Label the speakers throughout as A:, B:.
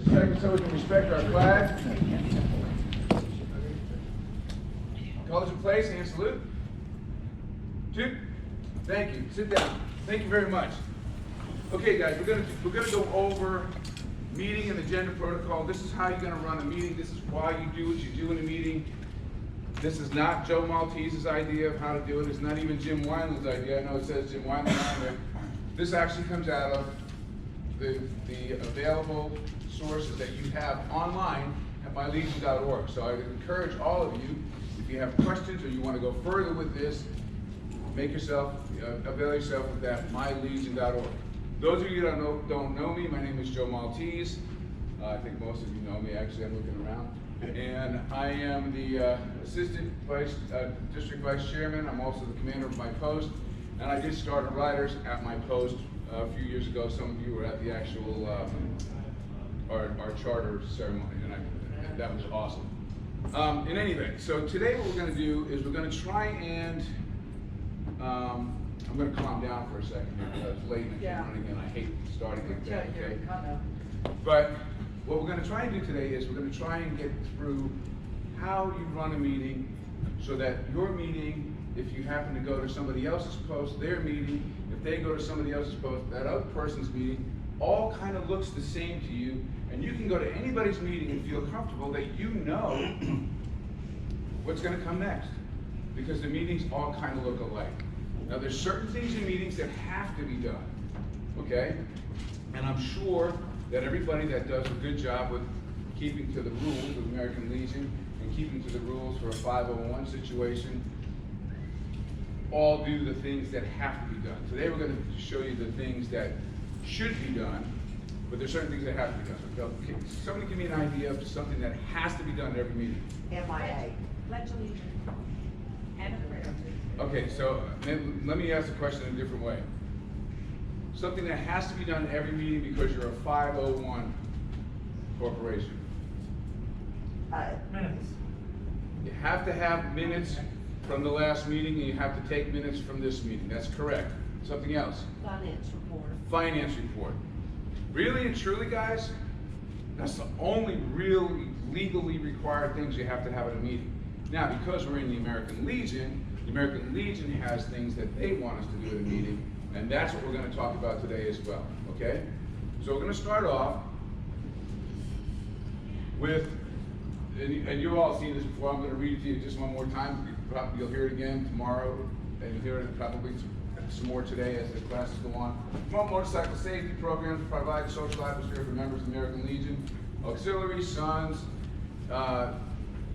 A: Second, so we can respect our flag. Colors in place, hand salute. Two. Thank you. Sit down. Thank you very much. Okay, guys, we're gonna go over meeting and agenda protocol. This is how you're gonna run a meeting. This is why you do what you do in a meeting. This is not Joe Maltese's idea of how to do it. It's not even Jim Wineland's idea. I know it says Jim Wineland on there. This actually comes out of the available sources that you have online at mylegion.org. So I would encourage all of you, if you have questions or you want to go further with this, make yourself, avail yourself of that, mylegion.org. Those of you that don't know me, my name is Joe Maltese. I think most of you know me, actually, I'm looking around. And I am the Assistant District Vice Chairman. I'm also the commander of my post. And I did start riders at my post a few years ago. Some of you were at the actual, our charter ceremony, and that was awesome. In any event, so today what we're gonna do is we're gonna try and, I'm gonna calm down for a second here because it's late and I can't run again. I hate starting like that, okay? But what we're gonna try and do today is we're gonna try and get through how you run a meeting so that your meeting, if you happen to go to somebody else's post, their meeting, if they go to somebody else's post, that other person's meeting, all kind of looks the same to you, and you can go to anybody's meeting and feel comfortable that you know what's gonna come next, because the meetings all kind of look alike. Now there's certain things in meetings that have to be done, okay? And I'm sure that everybody that does a good job with keeping to the rules of American Legion and keeping to the rules for a 501 situation all do the things that have to be done. Today we're going to show you the things that should be done, but there's certain things that have to be done. So can somebody give me an idea of something that has to be done at every meeting?
B: MIA. Pledge allegiance. And a prayer.
A: Okay, so let me ask the question in a different way. Something that has to be done at every meeting because you're a 501 corporation.
B: Minutes.
A: You have to have minutes from the last meeting, and you have to take minutes from this meeting. That's correct. Something else?
B: Finance report.
A: Finance report. Really and truly, guys, that's the only real legally required things you have to have at a meeting. Now, because we're in the American Legion has things that they want us to do at a meeting, and that's what we're going to talk about today as well, okay? So we're going to start off with, and you've all seen this before, I'm going to read it to you just one more time. Probably you'll hear it again tomorrow, and you'll hear it probably some more today as the classes go on. Promote motorcycle safety programs, provide a social atmosphere for members of the American Legion, auxiliary sons.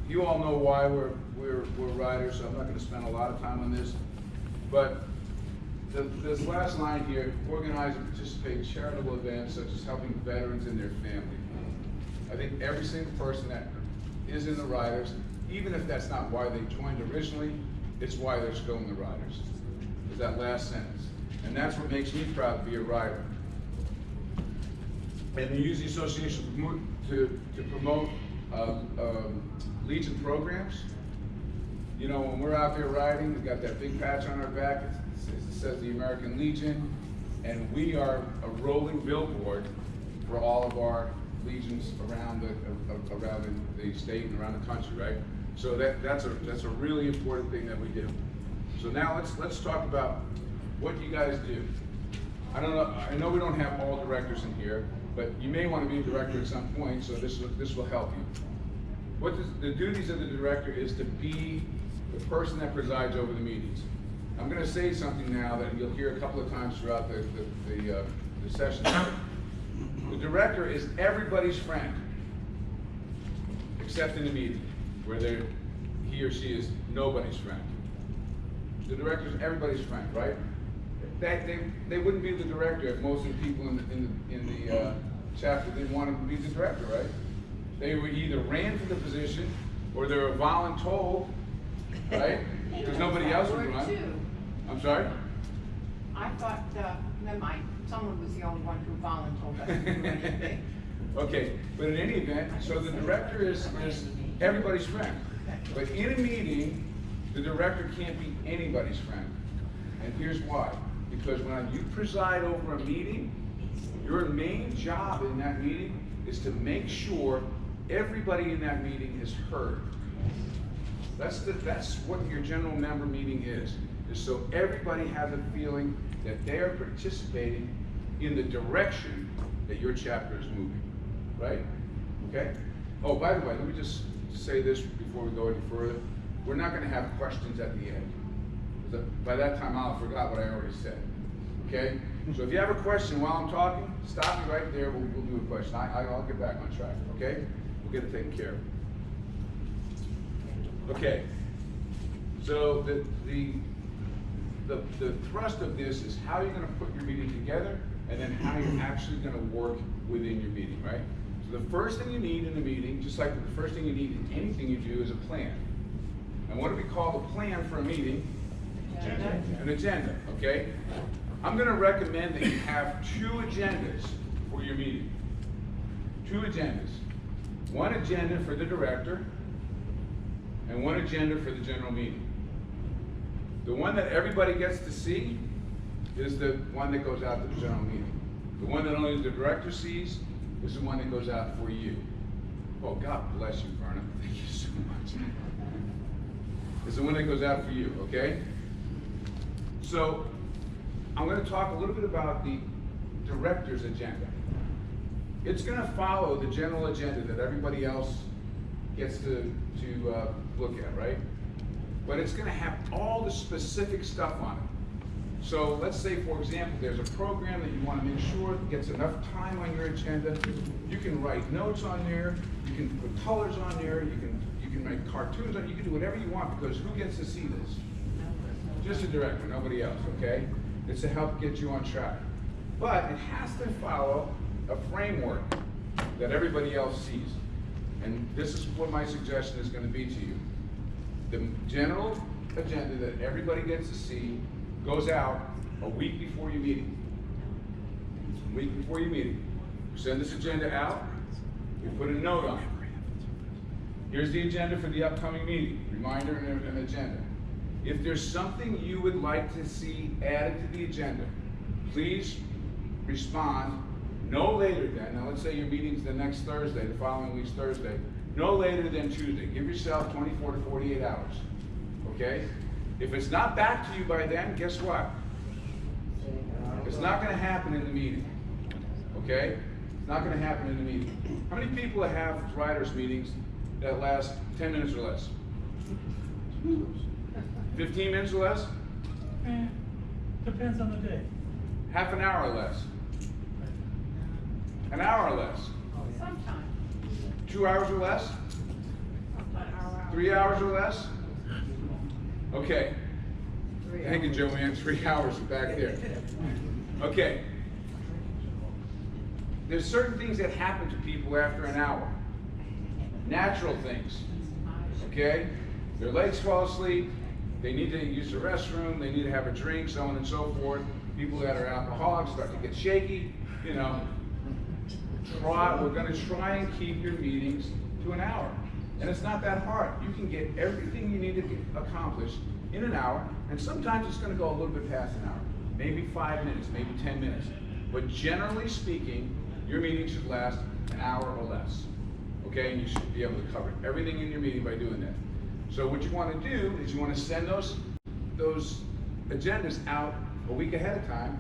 A: You all know why we're riders, so I'm not going to spend a lot of time on this. But this last line here: organize and participate in charitable events such as helping veterans and their family. I think every single person that is in the riders, even if that's not why they joined originally, it's why they're still in the riders. Is that last sentence. And that's what makes me proud to be a rider. And they use the association to promote Legion programs. You know, when we're out there riding, we've got that big patch on our back. It says the American Legion, and we are a rolling billboard for all of our legions around the state and around the country, right? So that's a really important thing that we do. So now let's talk about what you guys do. I don't know. I know we don't have all directors in here, but you may want to be a director at some point. So this will help you. The duties of the director is to be the person that presides over the meetings. I'm going to say something now that you'll hear a couple of times throughout the session. The director is everybody's friend, except in the meeting, where he or she is nobody's friend. The director is everybody's friend, right? They wouldn't be the director if most of the people in the chapter didn't want to be the director, right? They were either ran for the position or they were voluntold, right? Because nobody else would run. I'm sorry?
B: I thought, never mind, someone was the only one who volunteered us to do anything.
A: Okay, but in any event, so the director is everybody's friend. But in a meeting, the director can't be anybody's friend. And here's why. Because when you preside over a meeting, your main job in that meeting is to make sure everybody in that meeting is heard. That's what your general member meeting is so everybody has a feeling that they are participating in the direction that your chapter is moving, right? Okay? Oh, by the way, let me just say this before we go any further. We're not gonna have questions at the end. By that time, I'll have forgot what I already said, okay? So if you have a question while I'm talking, stop me right there, we'll do a question. I'll get back on track, okay? We'll get it taken care of. Okay, so the thrust of this is how you're gonna put your meeting together and then how you're actually gonna work within your meeting, right? So the first thing you need in a meeting, just like the first thing you need in anything you do, is a plan. And what do we call the plan for a meeting?
B: Agenda.
A: An agenda, okay? I'm gonna recommend that you have 2 agendas for your meeting. 2 agendas. One agenda for the director and one agenda for the general meeting. The one that everybody gets to see is the one that goes out to the general meeting. The one that only the director sees is the one that goes out for you. Oh, God bless you, Verna. Thank you so much. It's the one that goes out for you, okay? So, I'm going to talk a little bit about the director's agenda. It's going to follow the general agenda that everybody else gets to look at, right? But it's going to have all the specific stuff on it. So let's say, for example, there's a program that you want to make sure gets enough time on your agenda. You can write notes on there. You can put colors on there. You can make cartoons on. You can do whatever you want, because who gets to see this? Just the director, nobody else. Okay? It's to help get you on track. But it has to follow a framework that everybody else sees. And this is what my suggestion is going to be to you. The general agenda that everybody gets to see goes out a week before your meeting. A week before your meeting. You send this agenda out, you put a note on it. Here's the agenda for the upcoming meeting, reminder and an agenda. If there's something you would like to see added to the agenda, please respond no later than, now let's say your meeting's the next Thursday, the following week's Thursday, no later than Tuesday. Give yourself 24 to 48 hours, okay? If it's not back to you by then, guess what? It's not gonna happen in the meeting, okay? It's not gonna happen in the meeting. How many people have writers' meetings that last 10 minutes or less? 15 minutes or less?
C: Depends on the day.
A: Half an hour or less? An hour or less?
B: Sometimes.
A: 2 hours or less? 3 hours or less? Okay. Thank you, Joanne. 3 hours back there. Okay. There's certain things that happen to people after an hour. Natural things. Okay? Their legs fall asleep. They need to use the restroom. They need to have a drink, so on and so forth. People that are alcoholics start to get shaky. You know. We're going to try and keep your meetings to an hour. And it's not that hard. You can get everything you need to get accomplished in an hour, and sometimes it's going to go a little bit past an hour. Maybe 5 minutes, maybe 10 minutes. But generally speaking, your meeting should last an hour or less. Okay, and you should be able to cover everything in your meeting by doing that. So what you want to do is you want to send those agendas out a week ahead of time.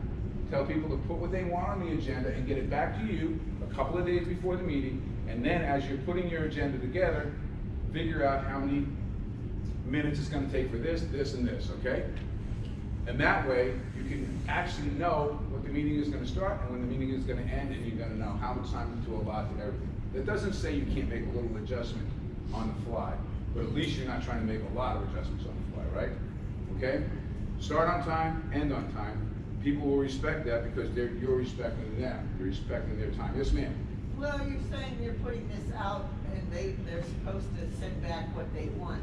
A: Tell people to put what they want on the agenda and get it back to you a couple of days before the meeting. And then as you're putting your agenda together, figure out how many minutes it's going to take for this, this, and this, okay? And that way, you can actually know what the meeting is going to start and when the meeting is going to end, and you're going to know how much time to allot to everything. That doesn't say you can't make a little adjustment on the fly, but at least you're not trying to make a lot of adjustments on the fly, right? Okay? Start on time, end on time. People will respect that because you're respecting them. You're respecting their time. Yes, ma'am?
D: Well, you're saying you're putting this out and they're supposed to send back what they want.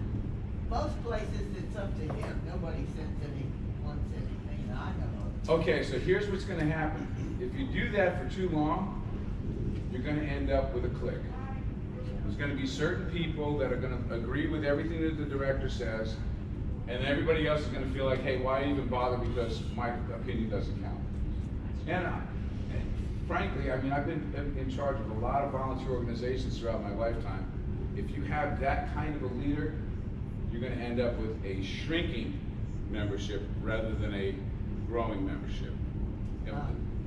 D: Most places, it's up to him. Nobody wants anything that I know of.
A: Okay, so here's what's going to happen. If you do that for too long, you're going to end up with a clique. There's going to be certain people that are going to agree with everything that the director says, and everybody else is going to feel like, hey, why even bother, because my opinion doesn't count. And frankly, I mean, I've been in charge of a lot of volunteer organizations throughout my lifetime. If you have that kind of a leader, you're gonna end up with a shrinking membership rather than a growing membership.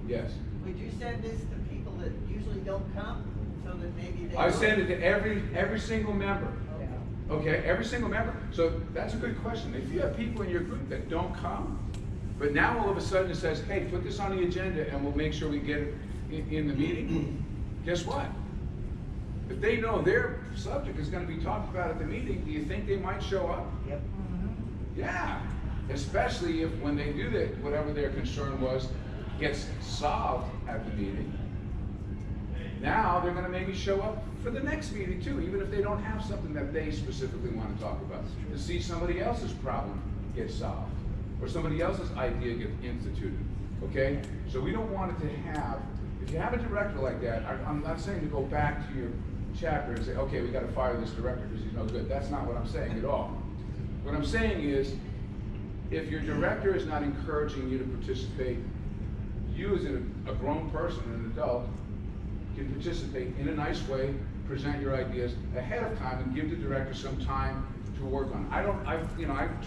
A: Yes?
D: Would you send this to people that usually don't come, so that maybe they?
A: I send it to every single member. Okay, every single member. So that's a good question. If you have people in your group that don't come, but now all of a sudden it says, hey, put this on the agenda and we'll make sure we get it in the meeting, guess what? If they know their subject is gonna be talked about at the meeting, do you think they might show up?
D: Yep.
A: Yeah, especially if when they do that, whatever their concern was, gets solved at the meeting. Now they're gonna maybe show up for the next meeting too, even if they don't have something that they specifically want to talk about, to see somebody else's problem get solved, or somebody else's idea get instituted, okay? So we don't want it to have, if you have a director like that, I'm not saying to go back to your chapter and say, okay, we gotta fire this director because he's no good. That's not what I'm saying at all. What I'm saying is, if your director is not encouraging you to participate, you as a grown person, an adult, can participate in a nice way, present your ideas ahead of time, and give the director some time to work on. I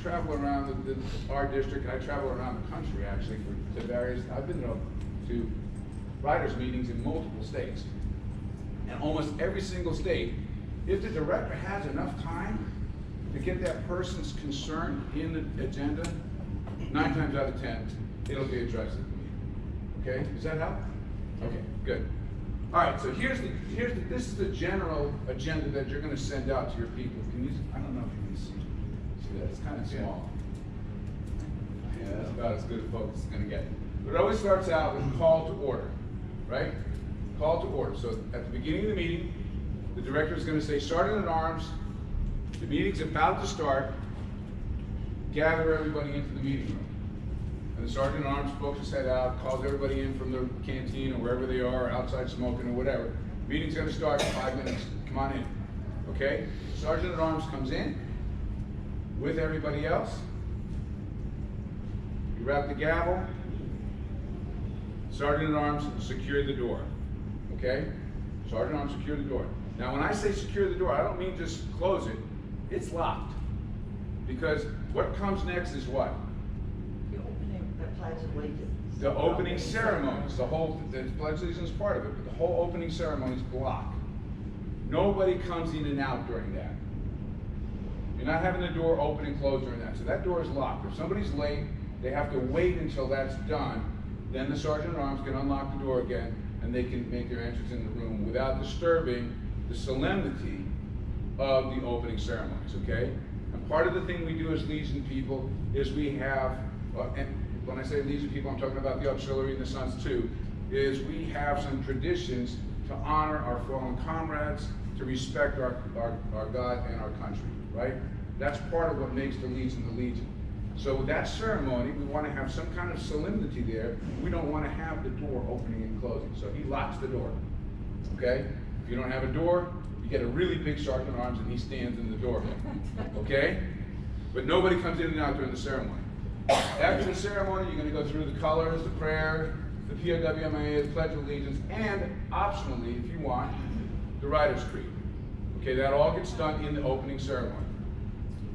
A: travel around our district, I travel around the country actually to various, I've been to writers' meetings in multiple states. And almost every single state, if the director has enough time to get that person's concern in the agenda, 9 times out of 10, it'll be addressed at the meeting. Okay, does that help? Okay, good. All right, so this is the general agenda that you're going to send out to your people. I don't know if you can see that. It's kind of small. Yeah, that's about as good a focus as it's going to get. But it always starts out with a call to order, right? Call to order. So at the beginning of the meeting, the director is going to say, Sergeant at Arms, the meeting's about to start. Gather everybody into the meeting room. And the Sergeant at Arms pokes his head out, calls everybody in from the canteen or wherever they are, outside smoking or whatever. Meeting's gonna start in 5 minutes. Come on in. Okay? Sergeant at Arms comes in with everybody else. You wrap the gavel. Sergeant at Arms, secure the door. Okay? Sergeant at Arms, secure the door. Now when I say secure the door, I don't mean just close it. It's locked. Because what comes next is what? The opening ceremonies, the Pledge of Allegiance is part of it, but the whole opening ceremony is blocked. Nobody comes in and out during that. You're not having the door open and close during that, so that door is locked. If somebody's late, they have to wait until that's done, then the Sergeant at Arms can unlock the door again, and they can make their entrance in the room without disturbing the solemnity of the opening ceremonies, okay? And part of the thing we do as Legion people is we have, and when I say Legion people, I'm talking about the auxiliary and the Sons too, is we have some traditions to honor our fallen comrades, to respect our God and our country, right? That's part of what makes the Legion the Legion. So with that ceremony, we want to have some kind of solemnity there. We don't want to have the door opening and closing. So he locks the door, okay? If you don't have a door, you get a really big Sergeant at Arms and he stands in the doorway, okay? But nobody comes in and out during the ceremony. After the ceremony, you're going to go through the colors, the prayer, the POWMIA, the Pledge of Allegiance, and optionally, if you want, the Writer's Creed. Okay, that all gets done in the opening ceremony.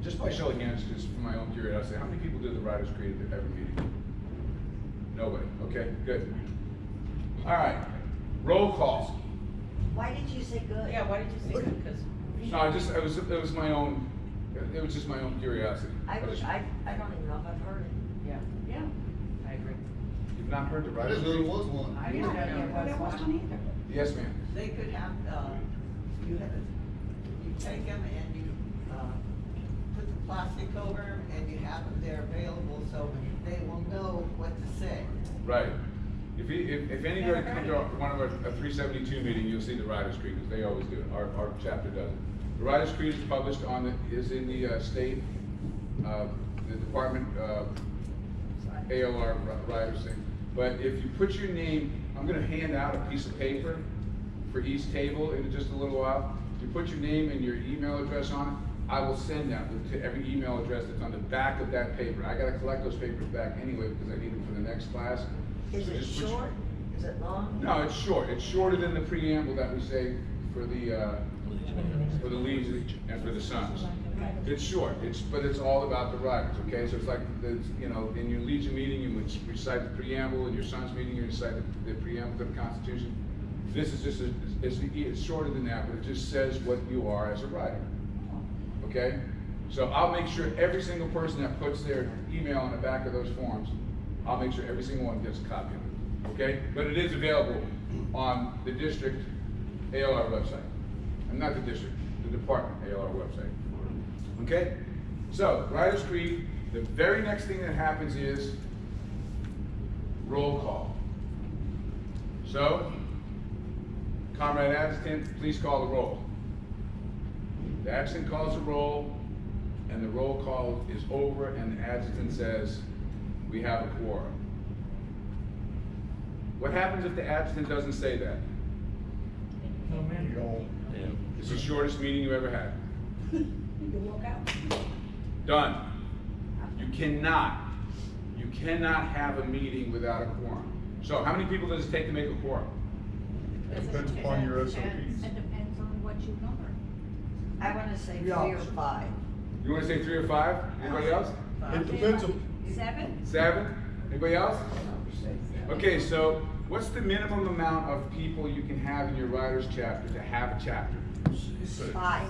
A: Just by show of hands, just for my own curiosity, how many people do the Writer's Creed at every meeting? Nobody. Okay, good. All right, roll call.
C: Why did you say good?
B: Yeah, why did you say that? Because
A: No, it was my own. It was just my own curiosity.
C: I don't even know if I've heard it.
B: yeah, I agree.
A: You've not heard the
E: I
A: Writer's
E: didn't know there
A: Creed?
E: was one.
B: I didn't know there was one either.
A: Yes, ma'am.
D: They could have, you take them and you, put the plastic over them and you have them there available so they will know what to say.
A: Right. If anybody comes to one of our 372 meeting, you'll see the Writer's Creed, because they always do it. Our chapter does it. The Writer's Creed is published is in the state, the department, ALR writers thing. But if you put your name, I'm gonna hand out a piece of paper for each table in just a little while. If you put your name and your email address on it, I will send that to every email address that's on the back of that paper. I gotta collect those papers back anyway because I need them for the next class.
C: Is
A: So
C: it
A: just put
C: short? Is it long?
A: No, it's short. It's shorter than the preamble that we say for the Legion and for the Sons. It's short. But it's all about the riders. Okay, so it's like in your Legion meeting you would recite the preamble, in your Sons meeting you recite the preamble to the Constitution. This is just it's shorter than that, but it just says what you are as a rider. Okay, so I'll make sure every single person that puts their email on the back of those forms, I'll make sure every single one gets a copy of it. Okay, but it is available on the district ALR website. Not the district, the department ALR website. Okay? So, Riders Creed, the very next thing that happens is roll call. So, Comrade Adjutant, please call the roll. The Adjutant calls the roll, and the roll call is over, and the Adjutant says, we have a quorum. What happens if the Adjutant doesn't say that? It's the shortest meeting you ever had.
C: You walk out.
A: Done. You cannot have a meeting without a quorum. So how many people does it take to make a quorum?
E: Depends upon your SOPs.
B: It depends on what you number.
C: I wanna say 3 or 5.
A: You want to say 3 or 5? Anybody else?
E: It depends on,
B: 7?
A: 7? Anybody else? Okay, so what's the minimum amount of people you can have in your Riders chapter to have a chapter?
C: 5.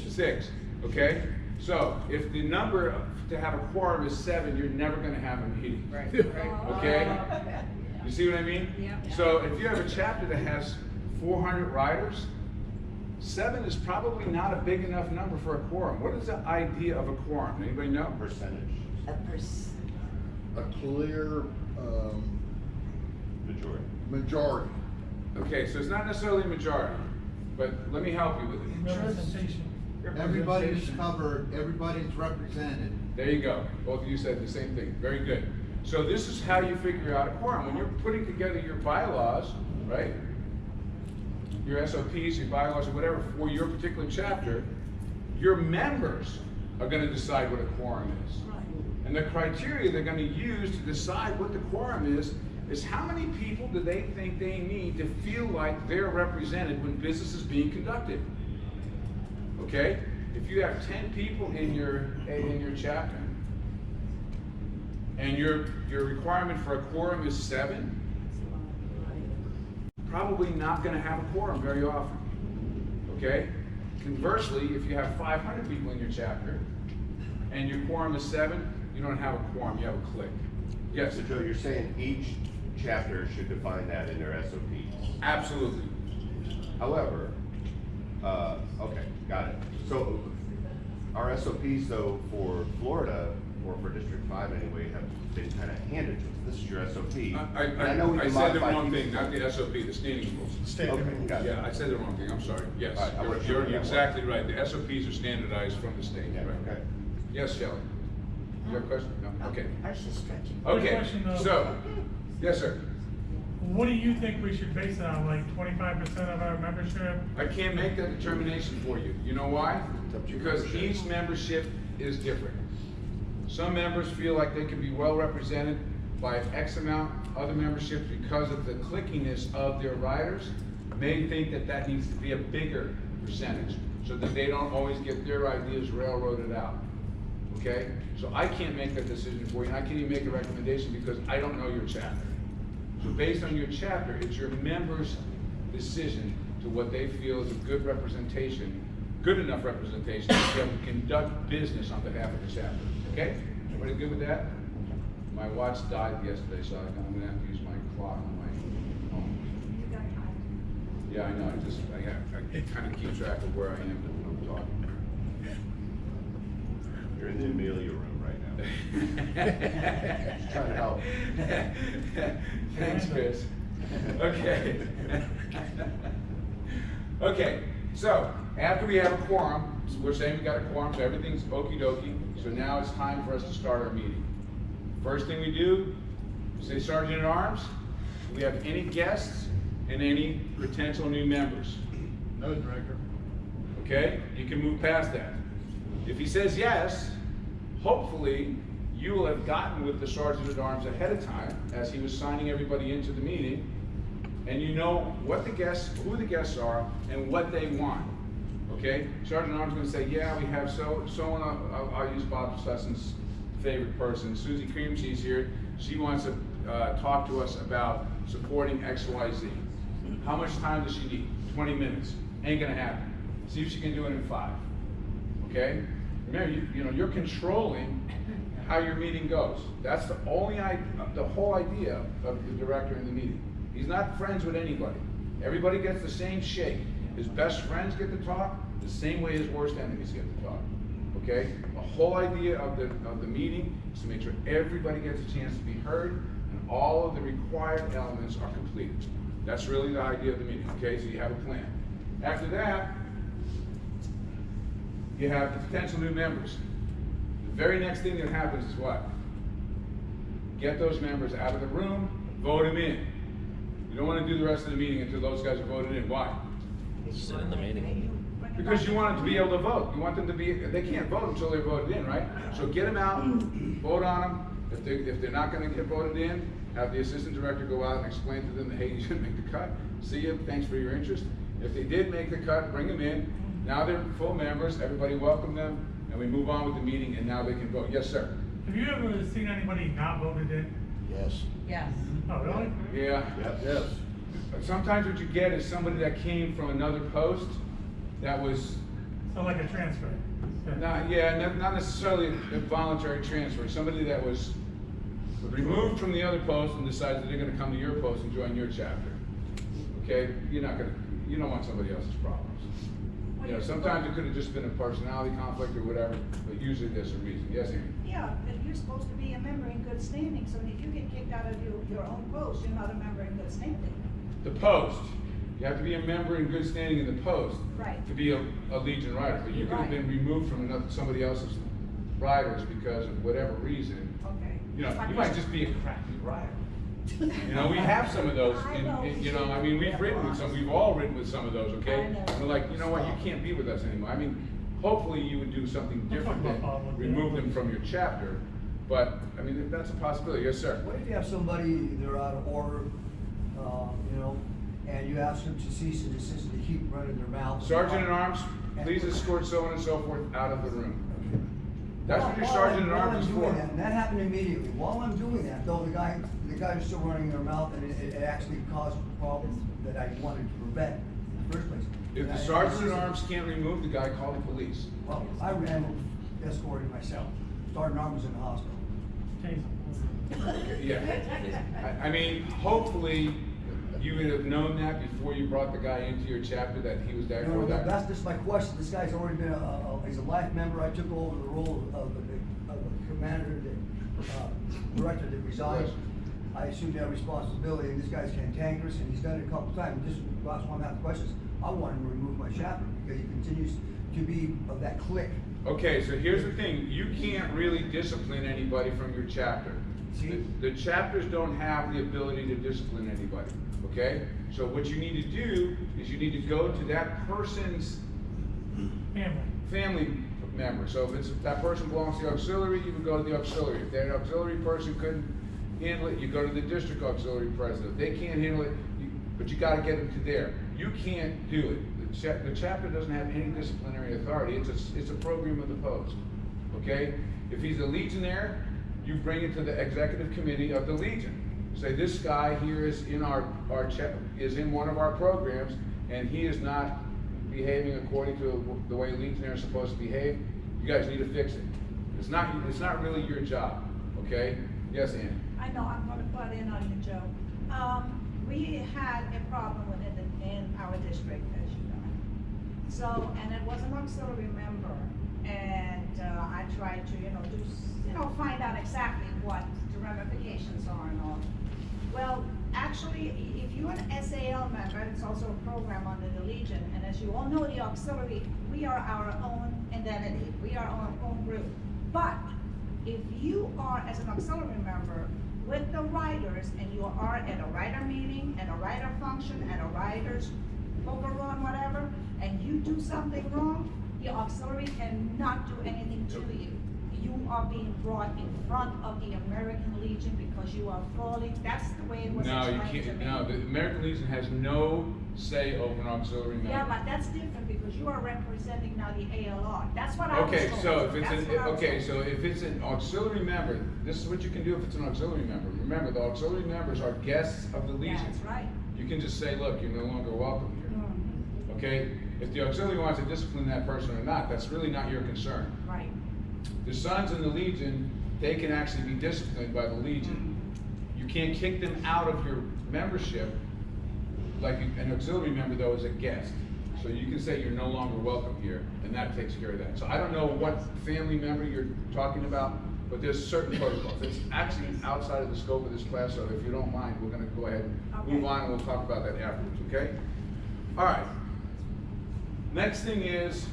A: 6. Okay? So if the number to have a quorum is 7, you're never going to have a meeting.
B: Right.
A: Okay? You see what I mean?
B: Yeah.
A: So if you have a chapter that has 400 riders, 7 is probably not a big enough number for a quorum. What is the idea of a quorum? Anybody know?
F: Percentage.
E: a clear,
F: Majority.
E: majority.
A: Okay, so it's not necessarily a majority, but let me help you with it.
G: Representation.
H: Everybody's covered, everybody's represented.
A: There you go. Both of you said the same thing. Very good. So this is how you figure out a quorum. When you're putting together your bylaws, right? Your SOPs, your bylaws, or whatever for your particular chapter, your members are going to decide what a quorum is. And the criteria they're going to use to decide what the quorum is how many people do they think they need to feel like they're represented when business is being conducted. Okay? If you have 10 people in your chapter, and your requirement for a quorum is 7, probably not going to have a quorum very often. Okay? Conversely, if you have 500 people in your chapter, and your quorum is 7, you don't have a quorum, you have a clique. Yes?
F: So Joe, you're saying each chapter should define that in their SOPs.
A: Absolutely.
F: However, okay, got it. So our SOPs though for Florida, or for District 5 anyway, have been kind of handed to us. This is your SOP.
A: I
F: know we
A: I
F: can
A: said the
F: modify
A: wrong
F: these.
A: thing, not the SOP, the standing rules.
E: Standard.
F: Okay, got it.
A: Yeah, I said the wrong thing, I'm sorry. Yes,
F: All right, I wasn't sure
A: you're
F: what that
A: exactly right. The SOPs are standardized from the state.
F: Yeah,
A: Right.
F: okay.
A: Yes, Shelley? You have a question? No? Okay.
C: I was just stretching.
A: Okay,
G: Question, though.
A: so, yes, sir.
G: What do you think we should base it on, like 25% of our membership?
A: I can't make that determination for you. You know why? Because each membership is different. Some members feel like they can be well represented by X amount. Other memberships, because of the clickiness of their riders, may think that that needs to be a bigger percentage, so that they don't always get their ideas railroaded out. Okay? So I can't make that decision for you, and I can't even make a recommendation because I don't know your chapter. So based on your chapter, it's your members' decision to what they feel is a good representation, good enough representation to be able to conduct business on behalf of the chapter. Okay? Everybody good with that? My watch died yesterday, so I'm gonna have to use my clock on my phone. Yeah, I know, I kind of keep track of where I am when I'm talking.
F: You're in the Amelia room right now. Just trying to help.
A: Thanks, Chris. Okay. Okay, so after we have a quorum, so we're saying we got a quorum, so everything's okie dokie. So now it's time for us to start our meeting. First thing we do, we say Sergeant at Arms. Do we have any guests and any potential new members?
E: No, Director.
A: Okay, you can move past that. If he says yes, hopefully you will have gotten with the Sergeant at Arms ahead of time as he was signing everybody into the meeting, and you know what the guests, who the guests are, and what they want. Okay? Sergeant at Arms is going to say, yeah, we have so-and-so, I'll use Bob Susson's favorite person, Susie Cream Cheese here. She wants to talk to us about supporting XYZ. How much time does she need? 20 minutes. Ain't gonna happen. See if she can do it in 5. Okay? Remember, you're controlling how your meeting goes. That's the whole idea of the director in the meeting. He's not friends with anybody. Everybody gets the same shake. His best friends get to talk the same way his worst enemies get to talk. Okay? The whole idea of the meeting is to make sure everybody gets a chance to be heard and all of the required elements are completed. That's really the idea of the meeting. Okay? So you have a plan. After that, you have the potential new members. The very next thing that happens is what? Get those members out of the room, vote them in. You don't want to do the rest of the meeting until those guys are voted in. Why?
I: Sit in the meeting.
A: Because you want them to be able to vote. You want them to be, they can't vote until they're voted in, right? So get them out, vote on them. If they're not going to get voted in, have the assistant director go out and explain to them that, hey, you didn't make the cut. See you, thanks for your interest. If they did make the cut, bring them in. Now they're full members, everybody welcome them, and we move on with the meeting, and now they can vote. Yes, sir?
G: Have you ever seen anybody not voted in?
E: Yes.
C: Yes.
G: Oh, really?
A: Yeah.
E: Yes.
A: But sometimes what you get is somebody that came from another post that was
G: So like a transfer?
A: not necessarily a voluntary transfer. Somebody that was removed from the other post and decides that they're going to come to your post and join your chapter. Okay, you don't want somebody else's problems. Sometimes it could have just been a personality conflict or whatever, but usually there's a reason. Yes, Amy?
J: Yeah, but you're supposed to be a member in good standing, so if you get kicked out of your own post, you're not a member in good standing.
A: The post. You have to be a member in good standing in the post
J: Right.
A: to be a Legion rider. But you could have
J: Right.
A: been removed from somebody else's riders because of whatever reason.
J: Okay.
A: You might just be a crappy rider. We have some of those. We've ridden with some. We've all ridden with some of those. Okay.
J: I know.
A: And we're like, you know what? You can't be with us anymore. Hopefully you would do something different than remove them from your chapter. But that's a possibility. Yes, sir.
K: What if you have somebody, they're out of order, and you ask them to cease and desist and they keep running their mouth?
A: Sergeant at Arms, please escort so on and so forth out of the room. That's what your sergeant at arms is for.
K: And that happened immediately. While I'm doing that, though, the guys are still running their mouth, and it actually caused problems that I wanted to prevent in the first place.
A: If the sergeant at arms can't remove the guy, call the police.
K: Well, I ran escorted myself. Sergeant at Arms was in the hospital.
A: Okay, yeah. Hopefully you would have known that before you brought the guy into your chapter that he was there for that.
K: That's just my question. This guy's already been he's a life member. I took over the role of the commander, the director that resigned.
A: Yes.
K: I assumed that responsibility, and this guy's cantankerous, and he's done it a couple times. Just last one, I have questions. I want him to remove my chapter because he continues to be of that clique.
A: Okay, so here's the thing. You can't really discipline anybody from your chapter.
K: See?
A: The chapters don't have the ability to discipline anybody, okay? So what you need to do is you need to go to that person's family member. So if that person belongs to the auxiliary, you would go to the auxiliary. If that auxiliary person couldn't handle it, you go to the district auxiliary president. If they can't handle it, but you gotta get them to there. You can't do it. The chapter doesn't have any disciplinary authority. It's a program of the post, okay? If he's a legionnaire, you bring it to the executive committee of the Legion. Say, this guy here is in is in one of our programs, and he is not behaving according to the way legionnaires are supposed to behave. You guys need to fix it. It's not really your job, okay? Yes, Ann?
J: I know, I'm gonna butt in on you, Joe. We had a problem with it in our district, as you know. So, and it was an auxiliary member, and I tried to, find out exactly what the ramifications are and all. Well, actually, if you're an SAL member, it's also a program under the Legion, and as you all know, the auxiliary, we are our own identity. We are our own group. But if you are, as an auxiliary member, with the riders, and you are at a rider meeting, at a rider function, at a rider's poker run, whatever, and you do something wrong, the auxiliary cannot do anything to you. you are being brought in front of the American Legion because you are falling, that's the way it was
A: No, you
J: explained to
A: can't,
J: me.
A: no, the American Legion has no say over an auxiliary member.
J: Yeah, but that's different because you are representing now the ALR, that's what I was
A: Okay,
J: told.
A: so if it's
J: That's
A: an,
J: what I was
A: okay,
J: told.
A: so if it's an auxiliary member, this is what you can do if it's an auxiliary member. Remember, the auxiliary members are guests of the Legion.
J: That's right.
A: You can just say, look, you're no longer welcome here.
J: Mhm.
A: Okay? If the auxiliary wants to discipline that person or not, that's really not your concern.
J: Right.
A: The sons in the Legion, they can actually be disciplined by the Legion. You can't kick them out of your membership, like an auxiliary member though is a guest. So you can say you're no longer welcome here, and that takes care of that. So I don't know what family member you're talking about, but there's certain protocols. It's actually outside of the scope of this class, so if you don't mind, we're gonna go ahead and move on, and we'll talk about that afterwards, okay? All right. Next thing is,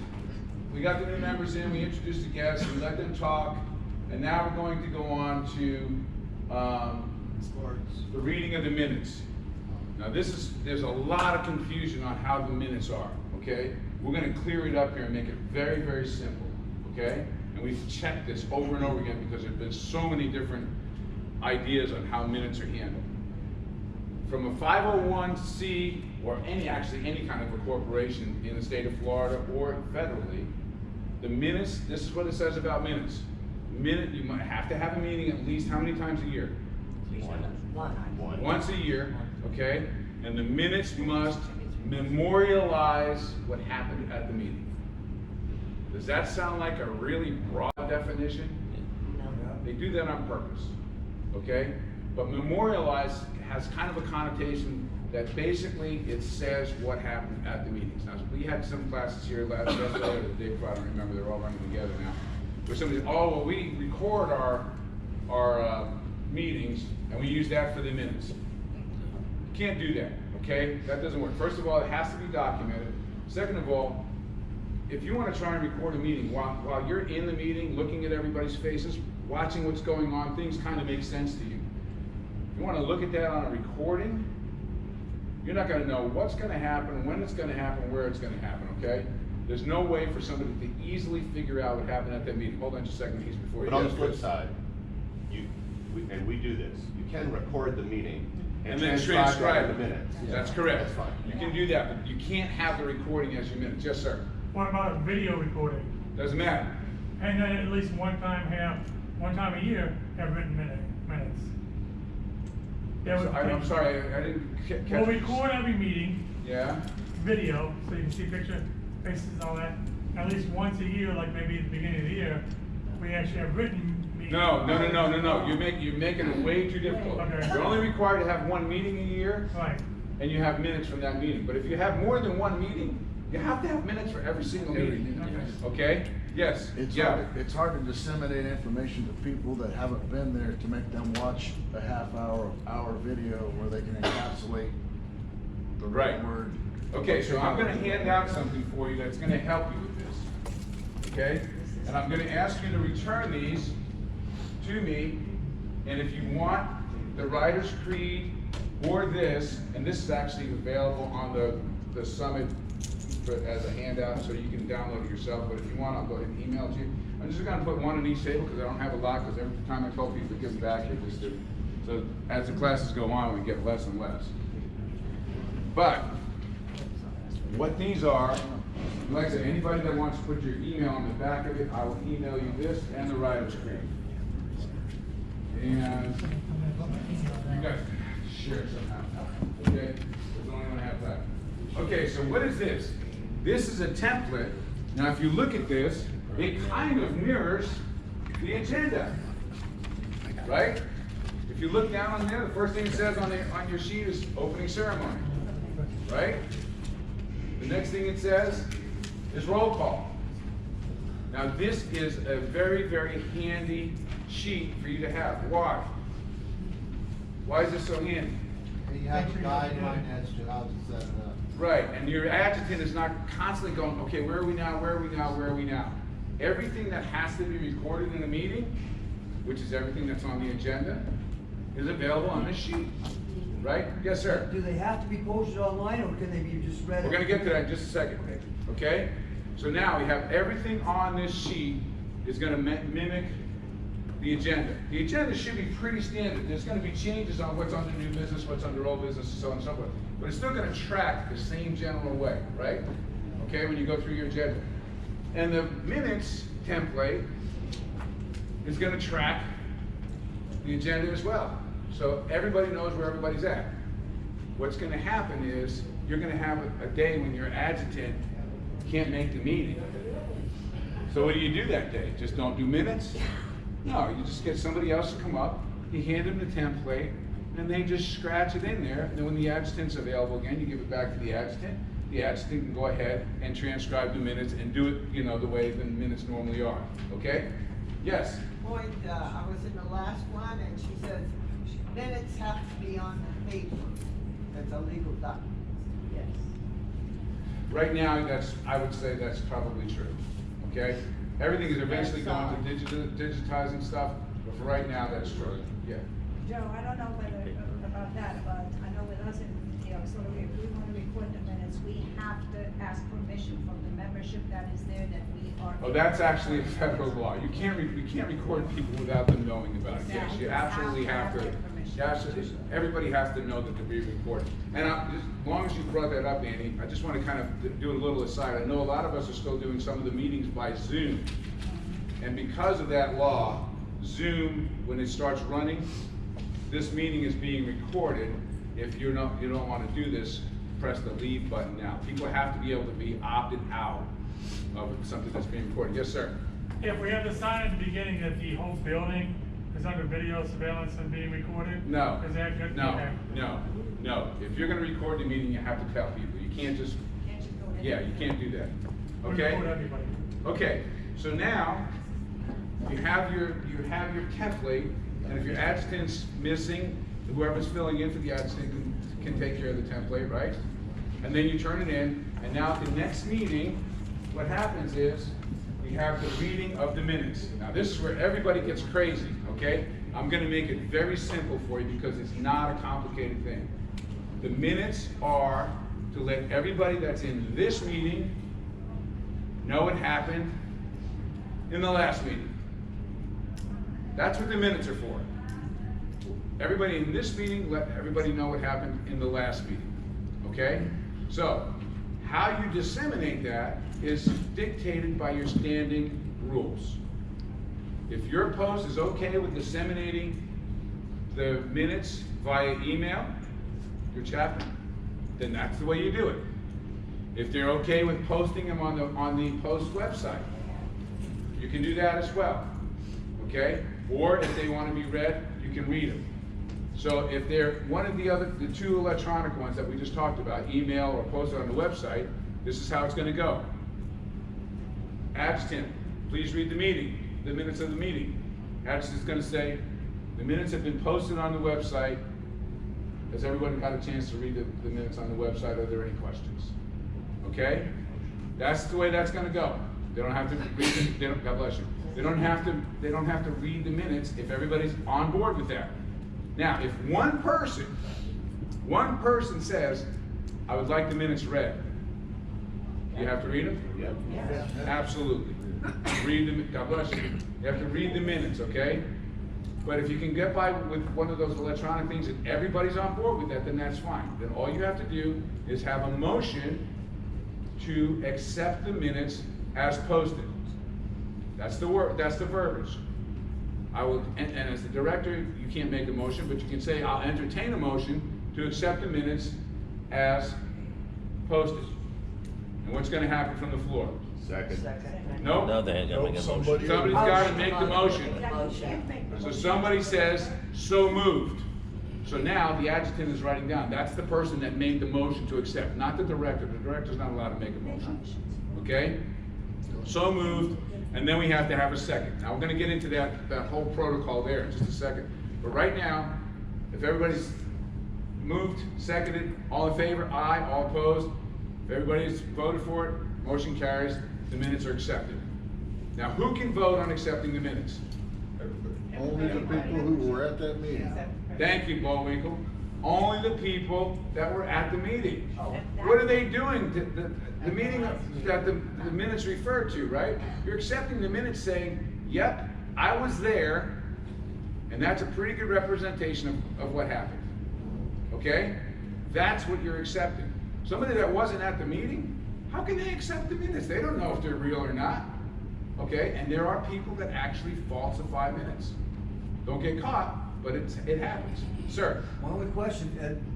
A: we got the new members in, we introduced the guests, we let them talk, and now we're going to go on to the reading of the minutes. Now there's a lot of confusion on how the minutes are, okay? We're gonna clear it up here and make it very, very simple, okay? And we've checked this over and over again because there's been so many different ideas on how minutes are handled. From a 501c or any kind of a corporation in the state of Florida or federally, the minutes, this is what it says about minutes. You might have to have a meeting at least how many times a year?
F: One.
A: Once a year, okay? And the minutes must memorialize what happened at the meeting. Does that sound like a really broad definition? They do that on purpose, okay? But memorialize has kind of a connotation that basically it says what happened at the meetings. Now, we had some classes here yesterday or the day before, I don't remember, they're all running together now. Where somebody, oh, well, we record our meetings and we use that for the minutes. You can't do that, okay? That doesn't work. First of all, it has to be documented. Second of all, if you want to try and record a meeting, while you're in the meeting, looking at everybody's faces, watching what's going on, things kind of make sense to you. If you want to look at that on a recording, you're not going to know what's going to happen, when it's going to happen, where it's going to happen, okay? There's no way for somebody to easily figure out what happened at that meeting. Hold on just a second, Heath, before you
F: But on the
A: yes,
F: flip
A: Chris.
F: side, we do this, you can record the meeting
A: And then
F: that
A: transcribe
F: in
A: it.
F: the minutes.
A: That's correct.
F: That's fine.
A: You can do that, but you can't have the recording as your minutes. Yes, sir.
G: What about a video recording?
A: Doesn't matter.
G: And then at least one time a year, have written minutes. That would
A: I'm
G: take-
A: sorry, I didn't catch.
G: We'll record every meeting,
A: Yeah?
G: video, so you can see picture, faces and all that. At least once a year, like maybe at the beginning of the year, we actually have written meetings.
A: No. You're making it way too difficult.
G: Okay.
A: You're only required to have one meeting a year,
G: Right.
A: and you have minutes from that meeting. But if you have more than one meeting, you have to have minutes for every single meeting. Okay? Yes? Yeah.
E: It's hard to disseminate information to people that haven't been there to make them watch a hour video where they can encapsulate the right word.
A: Okay, so I'm gonna hand out something for you that's gonna help you with this, okay? And I'm gonna ask you to return these to me, and if you want the Writer's Creed or this, and this is actually available on the Summit as a handout, so you can download it yourself, but if you want, I'll go ahead and email it to you. I'm just gonna put one on each table, because I don't have a lot, because every time I tell people to give them back, they just do. So as the classes go on, we get less and less. But what these are, like I said, anybody that wants to put your email on the back of it, I will email you this and the Writer's Creed. And you guys share it somehow, okay? There's only one I have that. Okay, so what is this? This is a template. Now, if you look at this, it kind of mirrors the agenda, right? If you look down on there, the first thing it says on your sheet is opening ceremony, right? The next thing it says is roll call. Now, this is a very, very handy sheet for you to have. Why? Why is this so handy?
H: You have a guideline as to how to set it up.
A: Right, and your adjutant is not constantly going, okay, where are we now, where are we now, where are we now? Everything that has to be recorded in a meeting, which is everything that's on the agenda, is available on this sheet, right? Yes, sir?
K: Do they have to be posted online, or can they be just read?
A: We're gonna get to that in just a second, okay? So now we have everything on this sheet is gonna mimic the agenda. The agenda should be pretty standard. There's gonna be changes on what's under new business, what's under old business, and so on and so forth. But it's still gonna track the same general way, right? Okay, when you go through your agenda. And the minutes template is gonna track the agenda as well. So everybody knows where everybody's at. What's gonna happen is, you're gonna have a day when your adjutant can't make the meeting. So what do you do that day? Just don't do minutes? No, you just get somebody else to come up, you hand them the template, and they just scratch it in there, and then when the adjutant's available again, you give it back to the adjutant. The adjutant can go ahead and transcribe the minutes and do it, you know, the way the minutes normally are, okay? Yes?
D: Boyd, I was in the last one, and she says, minutes have to be on paper. That's a legal document.
B: Yes.
A: Right now, I would say that's probably true, okay? Everything is eventually going to digitizing stuff, but for right now, that's true, yeah.
J: Joe, I don't know whether, about that, but I know with us in the auxiliary, if we want to record the minutes, we have to ask permission from the membership that is there that we are.
A: Oh, that's actually a federal law. You can't record people without them knowing about it. Yes, you absolutely have to. Yes, everybody has to know that they're being recorded. And as long as you brought that up, Annie, I just want to kind of do a little aside. I know a lot of us are still doing some of the meetings by Zoom. And because of that law, Zoom, when it starts running, this meeting is being recorded. If you don't want to do this, press the leave button now. People have to be able to be opted out of something that's being recorded. Yes, sir.
G: If we have the sign at the beginning that the whole building is under video surveillance and being recorded?
A: No.
G: Is that good?
A: No,
G: Okay.
A: no. If you're gonna record the meeting, you have to tell people. You can't just,
J: Can't you go ahead?
A: yeah, you can't do that.
G: We
A: Okay?
G: record everybody.
A: Okay, so now, you have your template, and if your adjutant's missing, whoever's filling in for the adjutant can take care of the template, right? And then you turn it in, and now at the next meeting, what happens is, we have the reading of the minutes. Now this is where everybody gets crazy, okay? I'm gonna make it very simple for you because it's not a complicated thing. The minutes are to let everybody that's in this meeting know what happened in the last meeting. That's what the minutes are for. Everybody in this meeting, let everybody know what happened in the last meeting, okay? So, how you disseminate that is dictated by your standing rules. If your post is okay with disseminating the minutes via email, your chaplain, then that's the way you do it. If they're okay with posting them on the post website, you can do that as well, okay? Or if they want to be read, you can read them. So if they're one of the two electronic ones that we just talked about, email or posted on the website, this is how it's going to go. Adjutant, please read the minutes of the meeting. Adjutant's going to say, the minutes have been posted on the website. Has everyone got a chance to read the minutes on the website? Are there any questions? Okay? That's the way that's going to go. They don't have to read them. God bless you. They don't have to read the minutes if everybody's on board with that. Now, if one person says, I would like the minutes read, you have to read them?
F: Yep.
A: Absolutely. Read them, God bless you. You have to read the minutes, okay? But if you can get by with one of those electronic things and everybody's on board with that, then that's fine. Then all you have to do is have a motion to accept the minutes as posted. That's the word, that's the verbiage. And as the director, you can't make a motion, but you can say, I'll entertain a motion to accept the minutes as posted. And what's gonna happen from the floor?
F: Second.
A: Nope.
I: No, they ain't gonna make a motion.
A: Somebody's gotta make the motion. So somebody says, so moved. So now the adjutant is writing down, that's the person that made the motion to accept, not the director. The director's not allowed to make a motion. Okay? So moved, and then we have to have a second. Now we're gonna get into that whole protocol there in just a second. But right now, if everybody's moved, seconded, all in favor, aye, all opposed, if everybody's voted for it, motion carries, the minutes are accepted. Now who can vote on accepting the minutes?
E: Only the people who were at that meeting.
A: Thank you, Bullwinkle. Only the people that were at the meeting. What are they doing? The meeting that the minutes refer to, right? You're accepting the minutes saying, yep, I was there, and that's a pretty good representation of what happened. Okay? That's what you're accepting. Somebody that wasn't at the meeting, how can they accept the minutes? They don't know if they're real or not. Okay? And there are people that actually falsify minutes. Don't get caught, but it happens. Sir?
K: My only question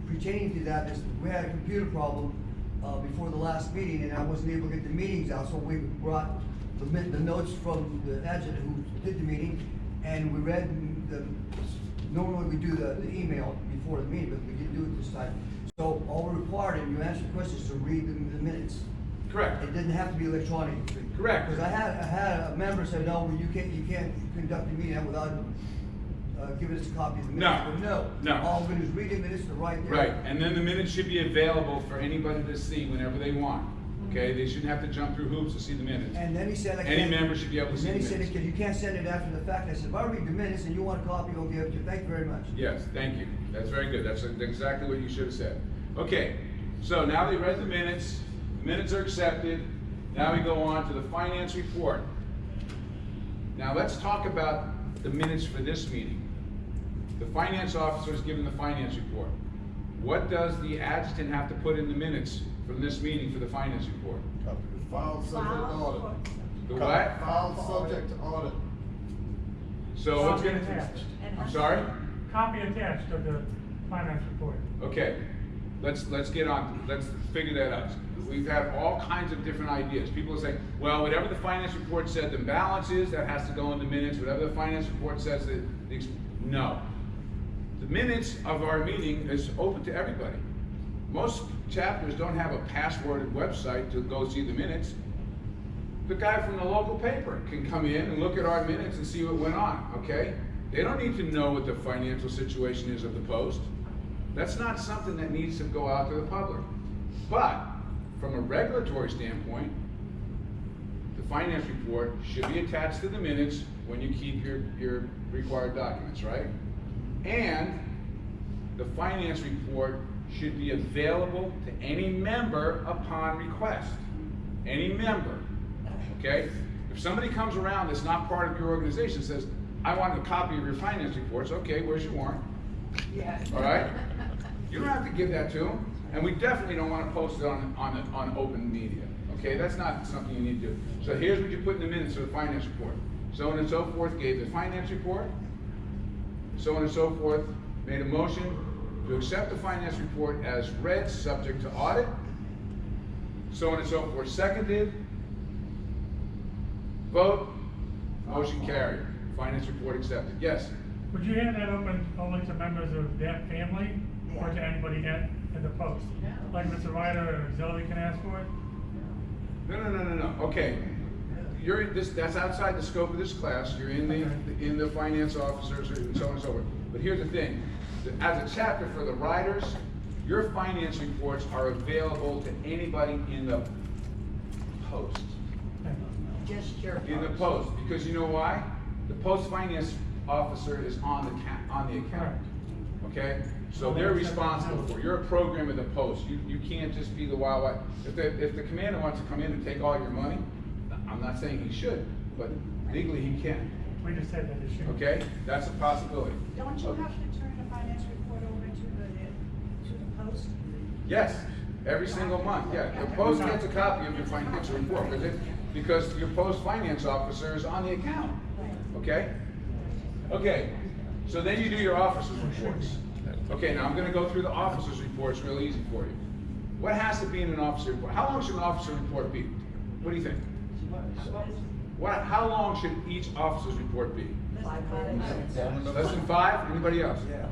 K: pertaining to that is, we had a computer problem before the last meeting, and I wasn't able to get the meetings out, so we brought the notes from the adjutant who did the meeting, and we read normally we do the email before the meeting, but we didn't do it this time. So all we're required, and you answered questions, to read the minutes.
A: Correct.
K: It didn't have to be electronic.
A: Correct.
K: Because I had a member say, no, you can't conduct a meeting without giving us a copy of the minutes.
A: No.
K: But no.
A: No.
K: All we're gonna do is read the minutes, they're right there.
A: Right, and then the minutes should be available for anybody to see whenever they want. Okay, they shouldn't have to jump through hoops to see the minutes.
K: And then he said, I
A: Any
K: can't.
A: member should be able to see the
K: And then he
A: minutes.
K: said, you can't send it after the fact. I said, if I read the minutes and you want a copy, I'll give it to you. Thank you very much.
A: Yes, thank you. That's very good. That's exactly what you should have said. Okay, so now they read the minutes are accepted. Now we go on to the finance report. Now let's talk about the minutes for this meeting. The finance officer is given the finance report. What does the adjutant have to put in the minutes from this meeting for the finance report?
H: Filed subject to audit.
A: The what?
H: Filed subject to audit.
A: So it's
G: Copy
A: gonna,
G: attached.
A: I'm sorry?
G: Copy attached of the finance report.
A: Okay, let's get on, let's figure that out. We've had all kinds of different ideas. People are saying, well, whatever the finance report said the balance is, that has to go in the minutes. Whatever the finance report says, no. The minutes of our meeting is open to everybody. Most chapters don't have a passworded website to go see the minutes. The guy from the local paper can come in and look at our minutes and see what went on, okay? They don't need to know what the financial situation is of the Post. That's not something that needs to go out to the public. But from a regulatory standpoint, the finance report should be attached to the minutes when you keep your required documents, right? And the finance report should be available to any member upon request. Any member, okay? If somebody comes around that's not part of your organization and says, I want a copy of your finance reports, okay, where's your warrant?
B: Yes.
A: All right? You don't have to give that to them, and we definitely don't want to post it on open media, okay? That's not something you need to do. So here's what you put in the minutes of the finance report. So on and so forth gave the finance report, so on and so forth made a motion to accept the finance report as read, subject to audit, so on and so forth seconded, vote, motion carried, finance report accepted. Yes?
G: Would you have that open only to members of that family or to anybody at the Post?
B: No.
G: Like if it's a writer or auxiliary can ask for it?
A: No. Okay. That's outside the scope of this class. You're in the finance officers and so on and so forth. But here's the thing. As a chapter for the writers, your finance reports are available to anybody in the Post.
C: Just your.
A: In the Post, because you know why? The Post finance officer is on the account. Okay? So they're responsible for it. You're a program of the Post. You can't just be the wild. If the commander wants to come in and take all your money, I'm not saying he should, but legally he can.
G: We just said that issue.
A: Okay? That's a possibility.
J: Don't you have to turn the finance report over to the Post?
A: Yes, every single month, yeah. The Post gets a copy of your financial report, because your Post finance officer is on the account, okay? Okay, so then you do your officers' reports. Okay, now I'm gonna go through the officers' reports real easy for you. What has to be in an officer report? How long should an officer report be? What do you think? How long should each officer's report be?
C: 5 minutes.
A: Less than 5? Anybody else?
K: Yeah.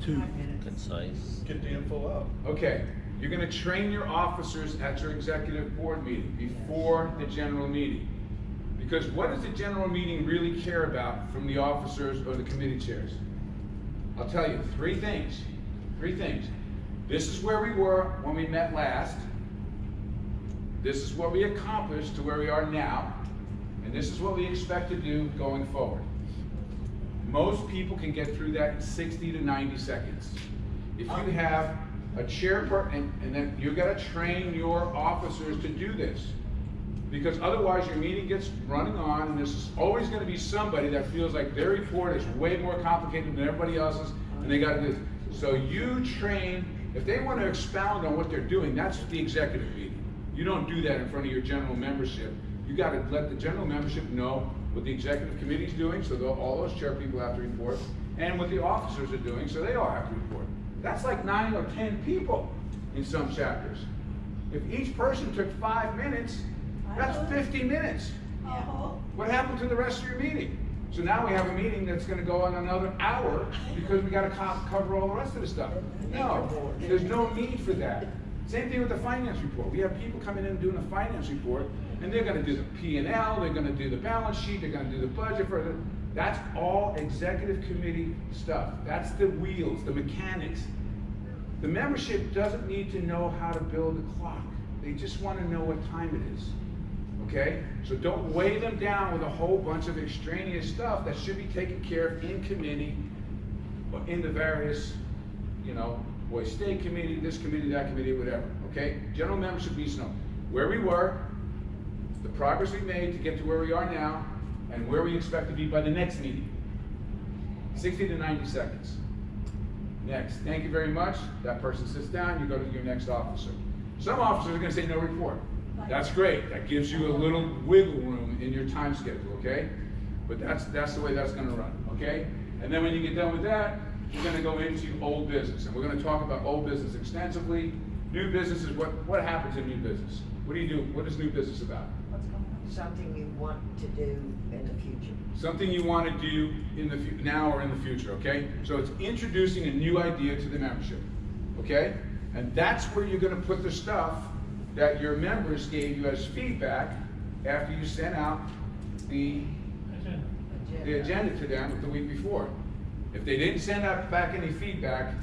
I: Too concise.
H: Get the info out.
A: Okay, you're gonna train your officers at your executive board meeting before the general meeting. Because what does the general meeting really care about from the officers or the committee chairs? I'll tell you, 3 things. 3 things. This is where we were when we met last. This is what we accomplished to where we are now. And this is what we expect to do going forward. Most people can get through that in 60 to 90 seconds. If you have a chairperson, and then you gotta train your officers to do this. Because otherwise your meeting gets running on, and there's always gonna be somebody that feels like their report is way more complicated than everybody else's, and they gotta do this. So you train, if they wanna expound on what they're doing, that's the executive meeting. You don't do that in front of your general membership. You gotta let the general membership know what the executive committee's doing, so all those chair people have to report, and what the officers are doing, so they all have to report. That's like 9 or 10 people in some chapters. If each person took 5 minutes, that's 50 minutes. What happened to the rest of your meeting? So now we have a meeting that's gonna go on another hour because we gotta cover all the rest of the stuff. No, there's no need for that. Same thing with the finance report. We have people coming in and doing a finance report, and they're gonna do the P&L, they're gonna do the balance sheet, they're gonna do the budget for the, that's all executive committee stuff. That's the wheels, the mechanics. The membership doesn't need to know how to build a clock. They just wanna know what time it is. Okay? So don't weigh them down with a whole bunch of extraneous stuff that should be taken care of in committee, or in the various, Boys State Committee, this committee, that committee, whatever. Okay? General membership needs to know where we were, the progress we made to get to where we are now, and where we expect to be by the next meeting. 60 to 90 seconds. Next. Thank you very much. That person sits down, you go to your next officer. Some officers are gonna say no report. That's great. That gives you a little wiggle room in your time schedule, okay? But that's the way that's gonna run, okay? And then when you get done with that, you're gonna go into old business. And we're gonna talk about old business extensively. New business is what happens in new business. What do you do? What is new business about?
C: Something you want to do in the future.
A: Something you want to do in the now or in the future, okay? So it's introducing a new idea to the membership, okay? And that's where you're gonna put the stuff that your members gave you as feedback after you sent out the agenda to them the week before. If they didn't send out back any feedback,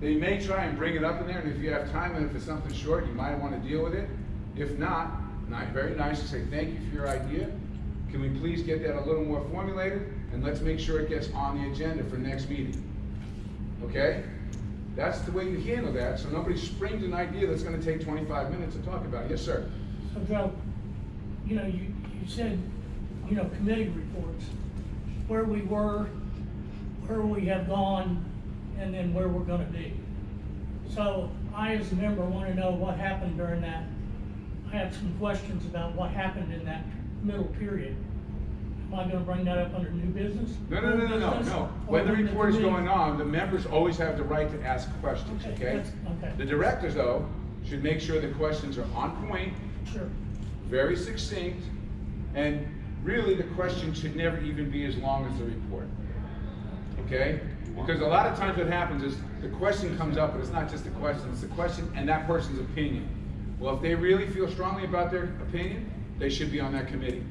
A: they may try and bring it up in there, and if you have time and if it's something short, you might want to deal with it. If not, very nice to say thank you for your idea. Can we please get that a little more formulated, and let's make sure it gets on the agenda for next meeting. Okay? That's the way you handle that, so nobody springs an idea that's gonna take 25 minutes to talk about. Yes, sir?
L: So Joe, you said, committee reports, where we were, where we have gone, and then where we're gonna be. So I, as a member, wanna know what happened during that. I have some questions about what happened in that middle period. Am I gonna bring that up under new business?
A: No. When the report is going on, the members always have the right to ask questions, okay?
L: Okay.
A: The directors, though, should make sure the questions are on point,
L: Sure.
A: very succinct, and really the question should never even be as long as the report, okay? Because a lot of times what happens is the question comes up, but it's not just the question, it's the question and that person's opinion. Well, if they really feel strongly about their opinion, they should be on that committee.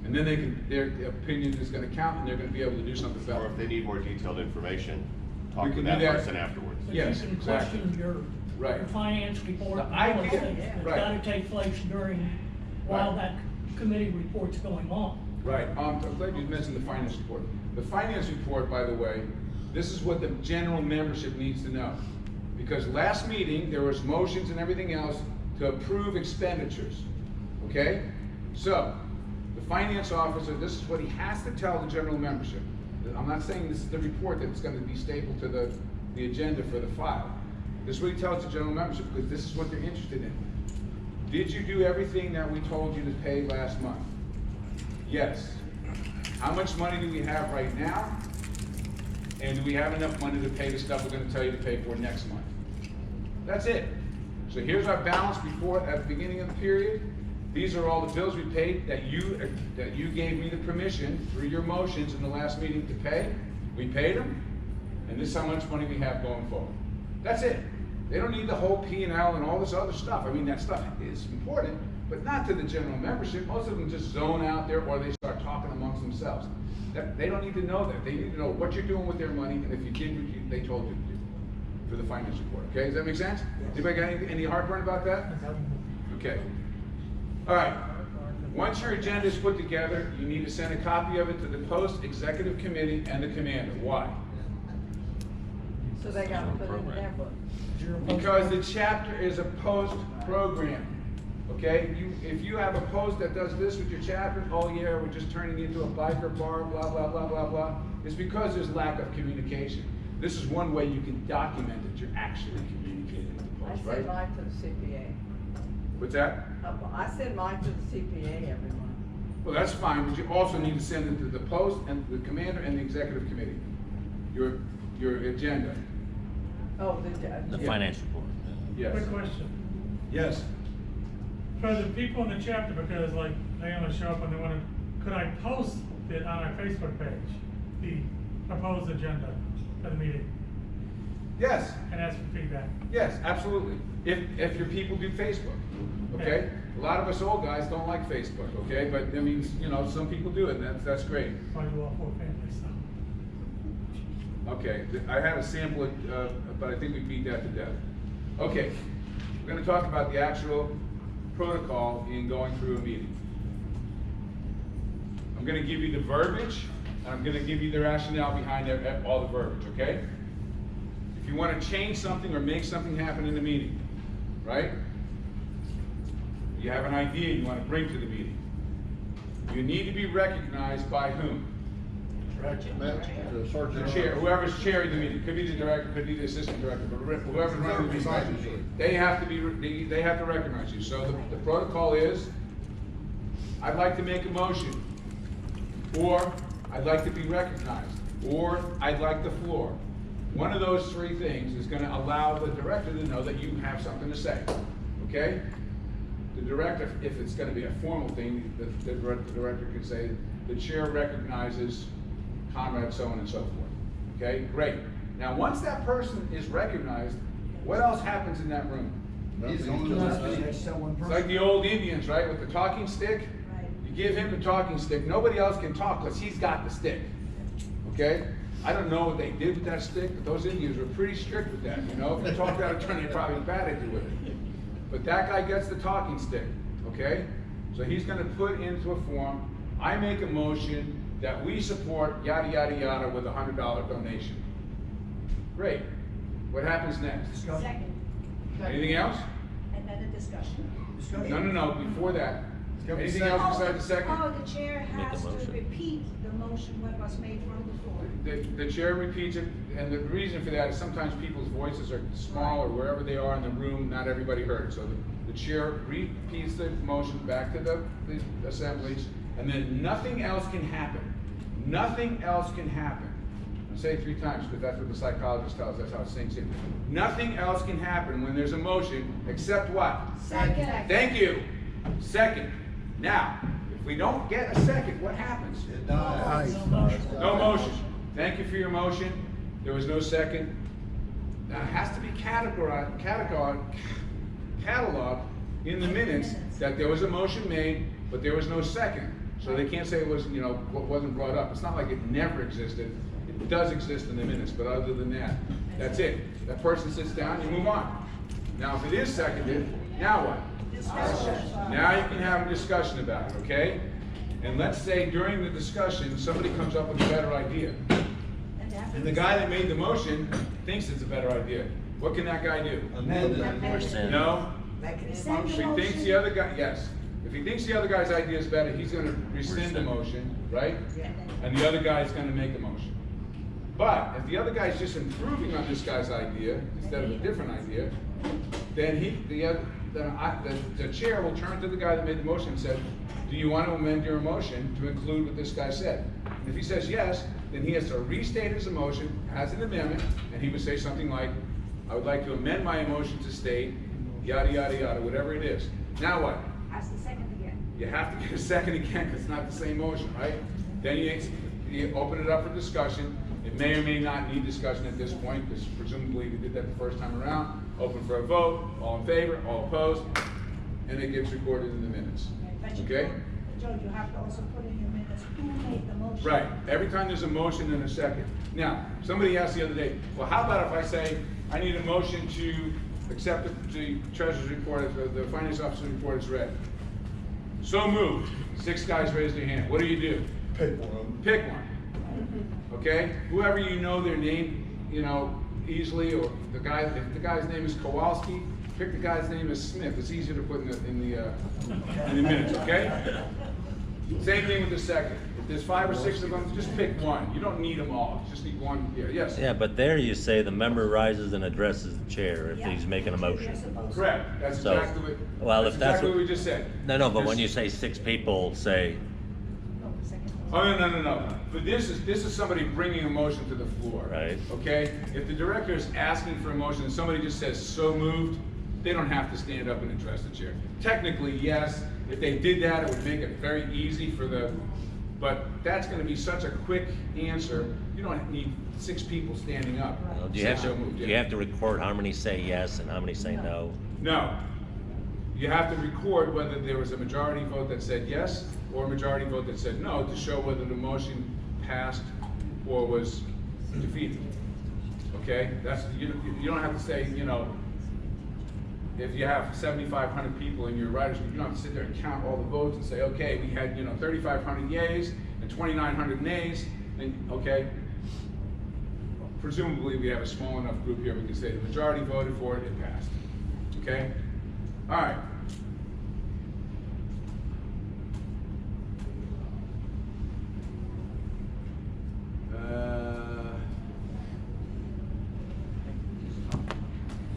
A: And then their opinion is gonna count, and they're gonna be able to do something about it.
F: Or if they need more detailed information, talk
A: We
F: to
A: can
F: that
A: do that.
F: person afterwards.
L: But
A: Yes,
L: you can
A: exactly.
L: question your
A: Right.
L: finance report.
A: The
L: and all those
A: idea,
L: things. It's
A: right.
L: gotta take place while
A: Right.
L: that committee report's going on.
A: Right, I'm glad you mentioned the finance report. The finance report, by the way, this is what the general membership needs to know. Because last meeting, there was motions and everything else to approve expenditures, okay? So, the finance officer, this is what he has to tell the general membership. I'm not saying this is the report that's gonna be stapled to the agenda for the file. This is what he tells the general membership, because this is what they're interested in. Did you do everything that we told you to pay last month? Yes. How much money do we have right now? And do we have enough money to pay the stuff we're gonna tell you to pay for next month? That's it. So here's our balance at the beginning of the period. These are all the bills we paid that you gave me the permission through your motions in the last meeting to pay. We paid them, and this is how much money we have going forward. That's it. They don't need the whole P&L and all this other stuff. I mean, that stuff is important, but not to the general membership. Most of them just zone out there, or they start talking amongst themselves. They don't need to know that. They need to know what you're doing with their money, and if you did what they told you to do for the finance report. Okay, does that make sense? Anybody got any heartburn about that? Okay. All right. Once your agenda is put together, you need to send a copy of it to the post-executive committee and the commander. Why?
C: So they gotta put it in their book.
A: Because the chapter is a post program, Okay, if you have a post that does this with your chapter, oh yeah, we're just turning it into a biker bar, blah, blah, blah, blah, blah. It's because there's lack of communication. This is one way you can document that you're actually communicating with the
C: I
A: post,
C: send
A: right?
C: mine to the CPA.
A: What's that?
C: I send mine to the CPA every month.
A: Well, that's fine, but you also need to send it to the post and the commander and the executive committee. Your agenda.
C: Oh,
I: The
A: Yeah.
I: finance report.
A: Yes.
G: Quick question.
A: Yes.
G: For the people in the chapter, because like they only show up when they wanna, could I post it on our Facebook page, the proposed agenda for the meeting,
A: Yes.
G: and ask for feedback?
A: Yes, absolutely. If your people do Facebook, okay? A lot of us old guys don't like Facebook, okay? But that means, you know, some people do it, and that's great.
G: Probably all four families, so.
A: Okay, I had a sample, but I think we beat that to death. Okay, we're gonna talk about the actual protocol in going through a meeting. I'm gonna give you the verbiage, and I'm gonna give you the rationale behind all the verbiage, okay? If you wanna change something or make something happen in the meeting, right? You have an idea you wanna bring to the meeting. You need to be recognized by whom? The chair, whoever's chairing the meeting, could be the director, could be the assistant director, but whoever's running the meeting, they have to recognize you. So the protocol is, I'd like to make a motion, or I'd like to be recognized, or I'd like the floor. One of those three things is gonna allow the director to know that you have something to say, okay? The director, if it's gonna be a formal thing, the director could say, the chair recognizes Conrad so on and so forth. Okay, great. Now, once that person is recognized, what else happens in that room?
K: It's
A: like the old Indians, right, with the talking stick? You give him the talking stick, nobody else can talk because he's got the stick. Okay? I don't know what they did with that stick, but those Indians were pretty strict with that, you know? If you talk to that attorney, probably bad at you with it. But that guy gets the talking stick, okay? So he's gonna put into a form, I make a motion that we support yada, yada, yada with a $100 donation. Great. What happens next?
J: Second,
A: Anything else?
J: and then a discussion.
A: No, before that. Anything else besides the second?
J: Oh, the chair
I: Make
J: has
I: the
J: to
I: motion.
J: repeat the motion what was made from the floor.
A: The chair repeats it, and the reason for that is sometimes people's voices are small or wherever they are in the room, not everybody heard it. So the chair repeats the motion back to the assemblies, and then nothing else can happen. Nothing else can happen. I'll say it 3 times because that's what the psychologist tells us, that's how it sinks in. Nothing else can happen when there's a motion except what?
J: Second.
A: Thank you. Second. Now, if we don't get a second, what happens?
H: It dies.
A: No motion. Thank you for your motion. There was no second. Now, it has to be cataloged in the minutes that there was a motion made, but there was no second. So they can't say it was, what wasn't brought up. It's not like it never existed. It does exist in the minutes, but other than that, that's it. That person sits down, you move on. Now, if it is seconded, now what? Now you can have a discussion about it, okay? And let's say during the discussion, somebody comes up with a better idea. And the guy that made the motion thinks it's a better idea. What can that guy do?
I: Rescind.
A: No?
J: Rescind
A: If
J: the
A: he thinks the other guy, yes. If he thinks the other guy's idea is better, he's gonna rescind the motion, right? And the other guy's gonna make a motion. But if the other guy's just improving on this guy's idea instead of a different idea, then the chair will turn to the guy that made the motion and say, do you want to amend your motion to include what this guy said? And if he says yes, then he has to restate his motion as an amendment, and he would say something like, I would like to amend my motion to state, yada, yada, yada, whatever it is. Now what?
J: Ask the second again.
A: You have to get a second again because it's not the same motion, right? Then you open it up for discussion. It may or may not need discussion at this point because presumably we did that the first time around. Open for a vote, all in favor, all opposed, and it gets recorded in the minutes.
J: But you
A: Okay?
J: don't- Joe, you have to also put in your minutes who made the motion.
A: Right. Every time there's a motion and a second. Now, somebody asked the other day, well, how about if I say I need a motion to accept the treasurer's report, the finance officer's report is read? So moved. 6 guys raised their hand. What do you do?
H: Pick one.
A: Pick one. Okay? Whoever you know their name, easily, or if the guy's name is Kowalski, pick the guy's name as Smith, it's easier to put in the minutes, okay? Same thing with the second. If there's 5 or 6 of them, just pick one. You don't need them all, just need one, yeah, yes?
I: Yeah, but there you say the member rises and addresses the chair if
J: Yeah.
I: he's making a motion.
A: Correct, that's
I: So,
A: exactly what,
I: well,
A: that's
I: if that's
A: exactly
I: what-
A: what we just said.
I: No, but when
A: This-
I: you say 6 people say,
A: Oh, no. But this is somebody bringing a motion to the floor.
I: Right.
A: Okay? If the director is asking for a motion and somebody just says, so moved, they don't have to stand up and address the chair. Technically, yes, if they did that, it would make it very easy for but that's gonna be such a quick answer, you don't need 6 people standing up.
I: well, do you have
A: So
I: to,
A: moved,
I: do
A: yeah.
I: you have to record how many say yes and how many say no?
A: No. You have to record whether there was a majority vote that said yes or a majority vote that said no to show whether the motion passed or was defeated. Okay? You don't have to say, if you have 7,500 people in your writers group, you don't have to sit there and count all the votes and say, okay, we had, 3,500 yays and 2,900 nays, and, okay? Presumably, we have a small enough group here, we can say the majority voted for it, it passed. Okay? All right.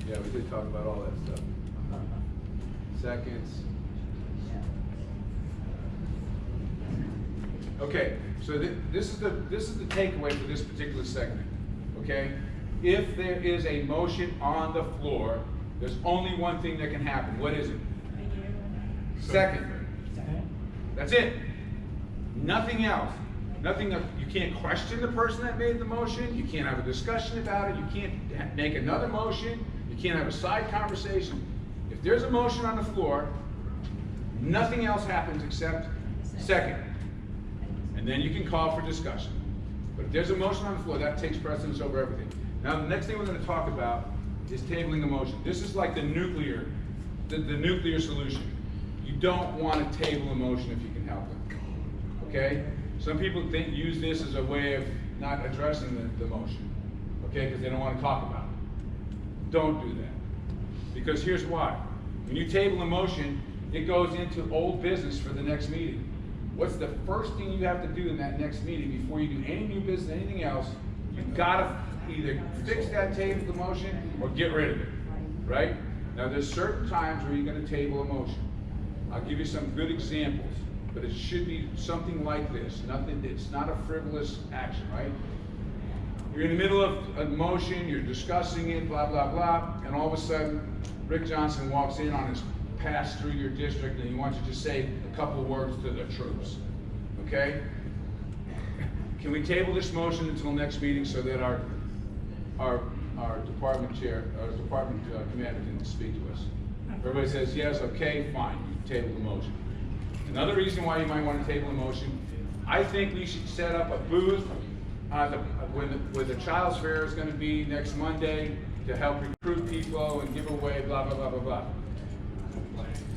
A: Yeah, we did talk about all that stuff. Seconds. Okay, so this is the takeaway for this particular segment. Okay, if there is a motion on the floor, there's only one thing that can happen. What is it? Second. That's it. Nothing else. Nothing. You can't question the person that made the motion. You can't have a discussion about it. You can't make another motion. You can't have a side conversation. If there's a motion on the floor, nothing else happens except second. And then you can call for discussion. But if there's a motion on the floor, that takes precedence over everything. Now, the next thing we're going to talk about is tabling a motion. This is like the nuclear solution. You don't want to table a motion if you can help it. Okay? Some people use this as a way of not addressing the motion. Okay? Because they don't want to talk about it. Don't do that. Because here's why. When you table a motion, it goes into old business for the next meeting. What's the first thing you have to do in that next meeting before you do any new business, anything else? You've got to either fix that table, the motion, or get rid of it, right? Now, there's certain times where you're going to table a motion. I'll give you some good examples, but it should be something like this. It's not a frivolous action, right? You're in the middle of a motion, you're discussing it, blah, blah, blah, and all of a sudden, Rick Johnson walks in on his pass through your district and he wants you to say a couple of words to the troops, okay? Can we table this motion until next meeting so that our department chair, our department commander can speak to us? Everybody says yes, okay, fine, you table the motion. Another reason why you might want to table a motion, I think we should set up a booth where the child's fair is going to be next Monday to help recruit people and give away blah, blah, blah, blah, blah.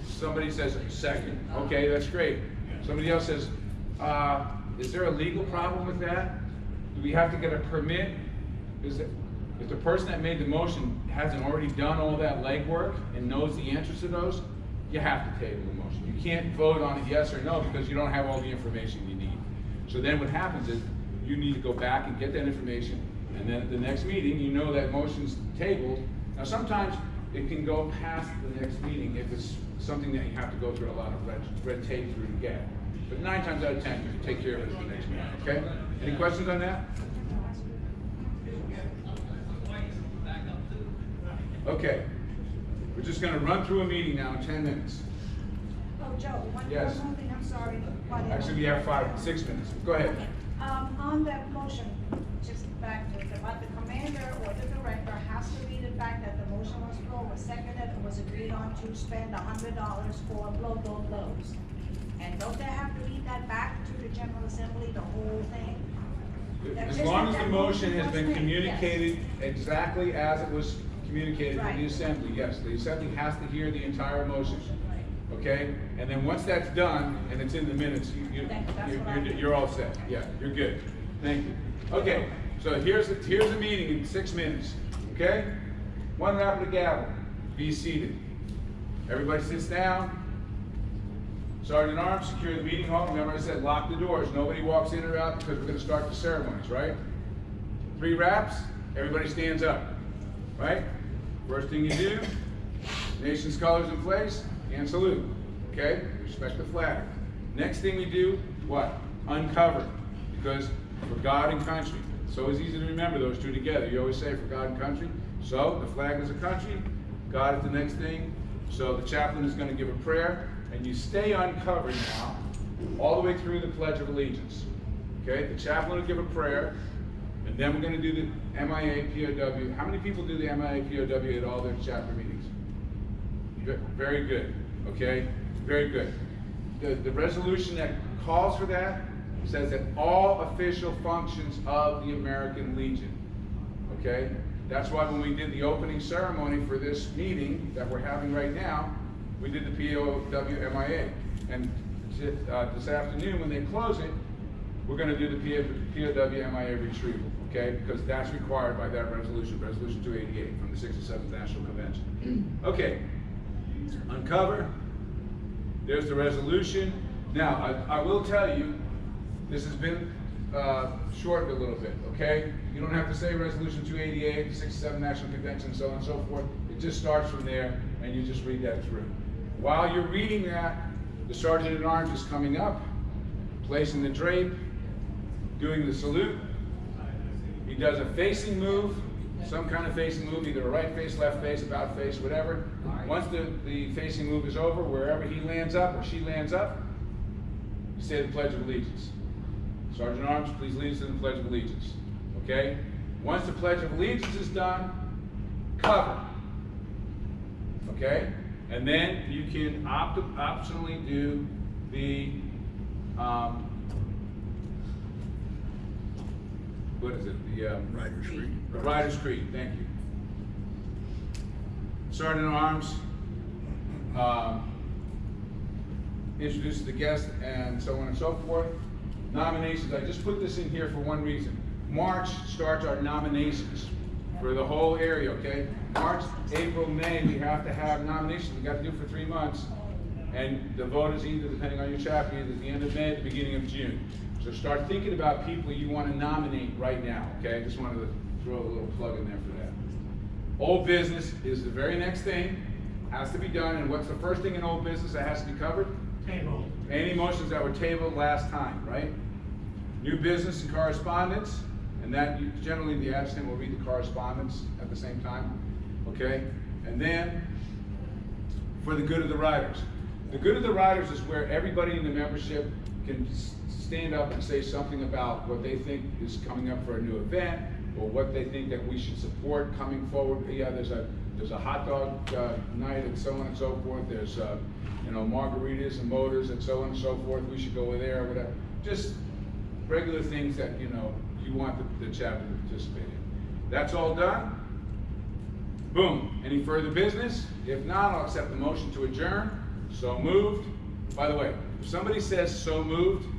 A: Somebody says second. Okay, that's great. Somebody else says, is there a legal problem with that? Do we have to get a permit? If the person that made the motion hasn't already done all that legwork and knows the answers to those, you have to table the motion. You can't vote on it yes or no because you don't have all the information you need. So then what happens is you need to go back and get that information, and then at the next meeting, you know that motion's tabled. Now sometimes it can go past the next meeting if it's something that you have to go through a lot of red tape through to get. But 9 times out of 10, you can take care of it at the next meeting, okay? Any questions on that? Okay. We're just gonna run through a meeting now in 10 minutes.
J: Oh, Joe, one
A: Yes.
J: more thing, I'm sorry.
A: Actually, we have 6 minutes. Go ahead.
J: On that motion, just back to about the commander or the director has to read the fact that the motion was floor, was seconded, and was agreed on to spend $100 for blows. And don't they have to read that back to the General Assembly, the whole thing?
A: As long as the motion has been communicated exactly as it was communicated to the Assembly, yes. The Assembly has to hear the entire motion. Okay? And then once that's done, and it's in the minutes, you're all set. Yeah, you're good. Thank you. Okay, so here's the meeting in 6 minutes. Okay? One rap of the gavel. be seated. Everybody sits down. Sergeant at Arms, secure the meeting hall. Remember I said lock the doors. Nobody walks in or out because we're going to start the ceremonies, right? 3 raps, everybody stands up, right? First thing you do, nation's colors in place, and salute, okay? Respect the flag. Next thing we do, what? Uncover, because for God and country. It's always easy to remember those two together. You always say for God and country. So the flag is a country, God is the next thing. So the chaplain is going to give a prayer, and you stay uncovered now, all the way through the Pledge of Allegiance. Okay, the chaplain will give a prayer, and then we're going to do the MIA POW. How many people do the MIA POW at all their chapter meetings? Good. Very good. Okay, very good. The resolution that calls for that says that all official functions of the American Legion. Okay, that's why when we did the opening ceremony for this meeting that we're having right now, we did the POW MIA. And this afternoon, when they close it, we're going to do the POW MIA retrieval, okay? Because that's required by that resolution, Resolution 288 from the 67th National Convention. Okay, uncover. There's the resolution. Now, I will tell you, this has been shortened a little bit, okay? You don't have to say Resolution 288, the 67th National Convention, so on and so forth. It just starts from there, and you just read that through. While you're reading that, the Sergeant at Arms is coming up, placing the drape, doing the salute. He does a facing move, some kind of facing move, either a right face, left face, about face, whatever. Once the facing move is over, wherever he lands up or she lands up, you say the Pledge of Allegiance. Sergeant at Arms, please lead us in the Pledge of Allegiance. Okay? Once the Pledge of Allegiance is done, cover. Okay? And then you can optionally do the, what is it? The Rider's Creed. The Rider's Creed, thank you. Sergeant at Arms introduces the guest and so on and so forth. Nominations, I just put this in here for one reason. March starts our nominations for the whole area, okay? March, April, May, we have to have nominations. We got to do for 3 months. And the vote is either, depending on your chapter, either at the end of May, at the beginning of June. So start thinking about people you want to nominate right now, okay? I just wanted to throw a little plug in there for that. Old business is the very next thing, has to be done. And what's the first thing in old business that has to be covered?
G: Table.
A: Any motions that were tabled last time, right? New business and correspondence. And that, generally the adjutant will read the correspondence at the same time, okay? And then, for the good of the riders. The good of the riders is where everybody in the membership can stand up and say something about what they think is coming up for a new event, or what they think that we should support coming forward. Yeah, there's a hot dog night and so on and so forth. There's you know, margaritas and motors and so on and so forth. We should go over there or whatever. Just regular things that, you know, you want the chapter to participate in. That's all done. Boom. Any further business? If not, I'll accept the motion to adjourn. So moved. By the way, if somebody says so moved,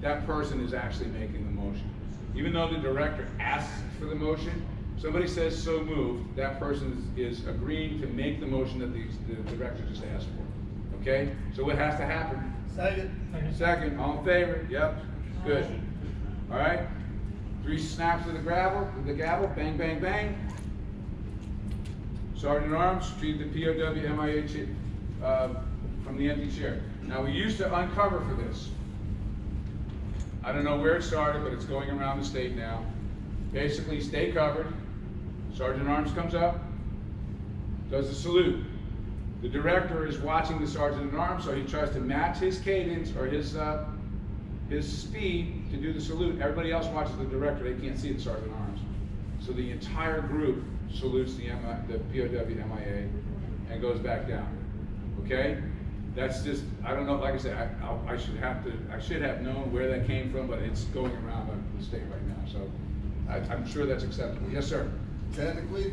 A: that person is actually making the motion. Even though the director asks for the motion, if somebody says so moved, that person is agreeing to make the motion that the director just asked for. Okay? So what has to happen?
H: Second.
A: Second. All in favor? Yep. Good. All right? 3 snaps of the gavel, bang, bang, bang. Sergeant at Arms, retrieve the POW MIA from the empty chair. Now, we used to uncover for this. I don't know where it started, but it's going around the state now. Basically, stay covered. Sergeant at Arms comes up, does the salute. The director is watching the Sergeant at Arms, so he tries to match his cadence or his speed to do the salute. Everybody else watches the director, they can't see the Sergeant at Arms. So the entire group salutes the POW MIA and goes back down. Okay? That's just, I don't know, like I said, I should have known where that came from, but it's going around the state right now. So I'm sure that's acceptable. Yes, sir.
H: Technically,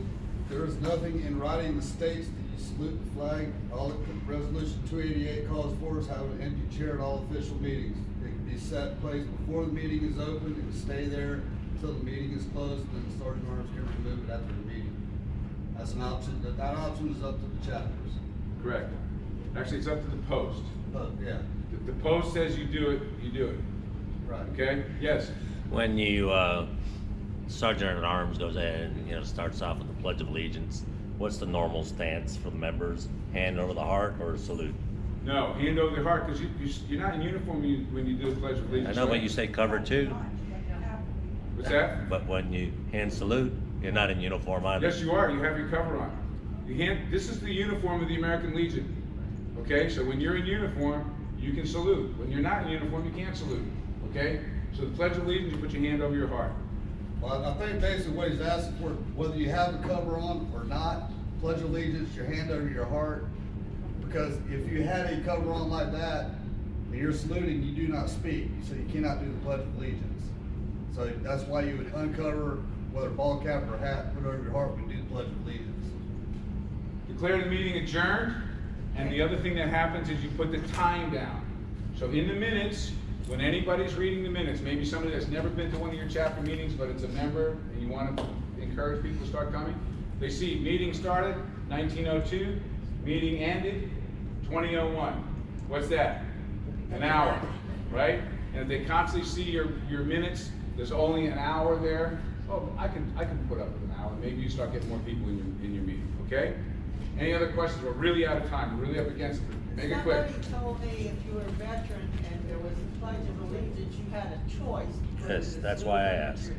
H: there is nothing in writing that states that you salute the flag. All that Resolution 288 calls for is having an empty chair at all official meetings. It can be set place before the meeting is open. It can stay there until the meeting is closed, and then the Sergeant at Arms can remove it after the meeting. That's an option, that option is up to the chapters.
A: Correct. Actually, it's up to the post.
H: But, yeah,
A: The post says you do it, you do it.
H: right.
A: Okay? Yes?
I: When you, Sergeant at Arms goes in, you know, starts off with the Pledge of Allegiance, what's the normal stance for the members? Hand over the heart or salute?
A: No, hand over the heart, because you're not in uniform when you do the Pledge of
I: I
A: Allegiance.
I: know, but
A: right?
I: you say cover too.
A: What's that?
I: But when you hand salute, you're not in uniform either.
A: Yes, you are. You have your cover on. This is the uniform of the American Legion. Okay? So when you're in uniform, you can salute. When you're not in uniform, you can't salute. Okay? So the Pledge of Allegiance, you put your hand over your heart.
H: Well, I think basically what he's asking for, whether you have a cover on or not, pledge allegiance, your hand over your heart. Because if you had a cover on like that, and you're saluting, you do not speak, so you cannot do the Pledge of Allegiance. So that's why you would uncover, whether ball cap or hat, put over your heart when you do the Pledge of Allegiance.
A: Declare the meeting adjourned, and the other thing that happens is you put the time down. So in the minutes, when anybody's reading the minutes, maybe somebody that's never been to one of your chapter meetings, but it's a member, and you want to encourage people to start coming, they see meeting started, 1902, meeting ended, 2001. What's that? An hour, right? And if they constantly see your minutes, there's only an hour there. Oh, I can put up with an hour. Maybe you start getting more people in your meeting, okay? Any other questions? We're really out of time. We're really up against it. Make it quick.
D: Somebody told me if you were a veteran and there was a Pledge of Allegiance, you had a choice.
I: Yes, that's why I asked.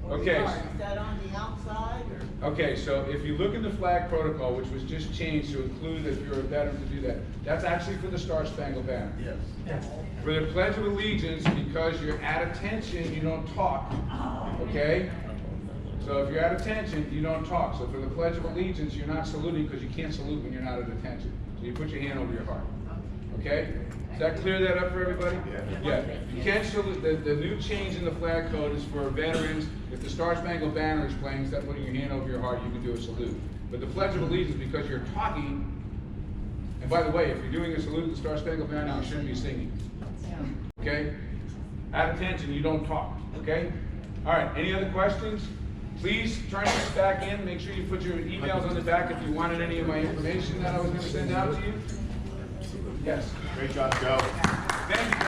A: Okay.
D: Is that on the outside or?
A: Okay, so if you look in the flag protocol, which was just changed to include if you're a veteran to do that, that's actually for the Star Spangled Banner.
H: Yes.
A: For the Pledge of Allegiance, because you're at attention, you don't talk, okay? So if you're at attention, you don't talk. So for the Pledge of Allegiance, you're not saluting because you can't salute when you're not at attention. So you put your hand over your heart, okay? Does that clear that up for everybody? Yeah. You can't salute. The new change in the flag code is for veterans. If the Star Spangled Banner is playing, instead of putting your hand over your heart, you can do a salute. But the Pledge of Allegiance, because you're talking, and by the way, if you're doing a salute to the Star Spangled Banner, you shouldn't be singing. Okay? At attention, you don't talk. Okay? All right, any other questions? Please turn this back in. Make sure you put your emails on the back if you wanted any of my information that I was going to send out to you. Yes.
F: Great job, Joe.
A: Thank you.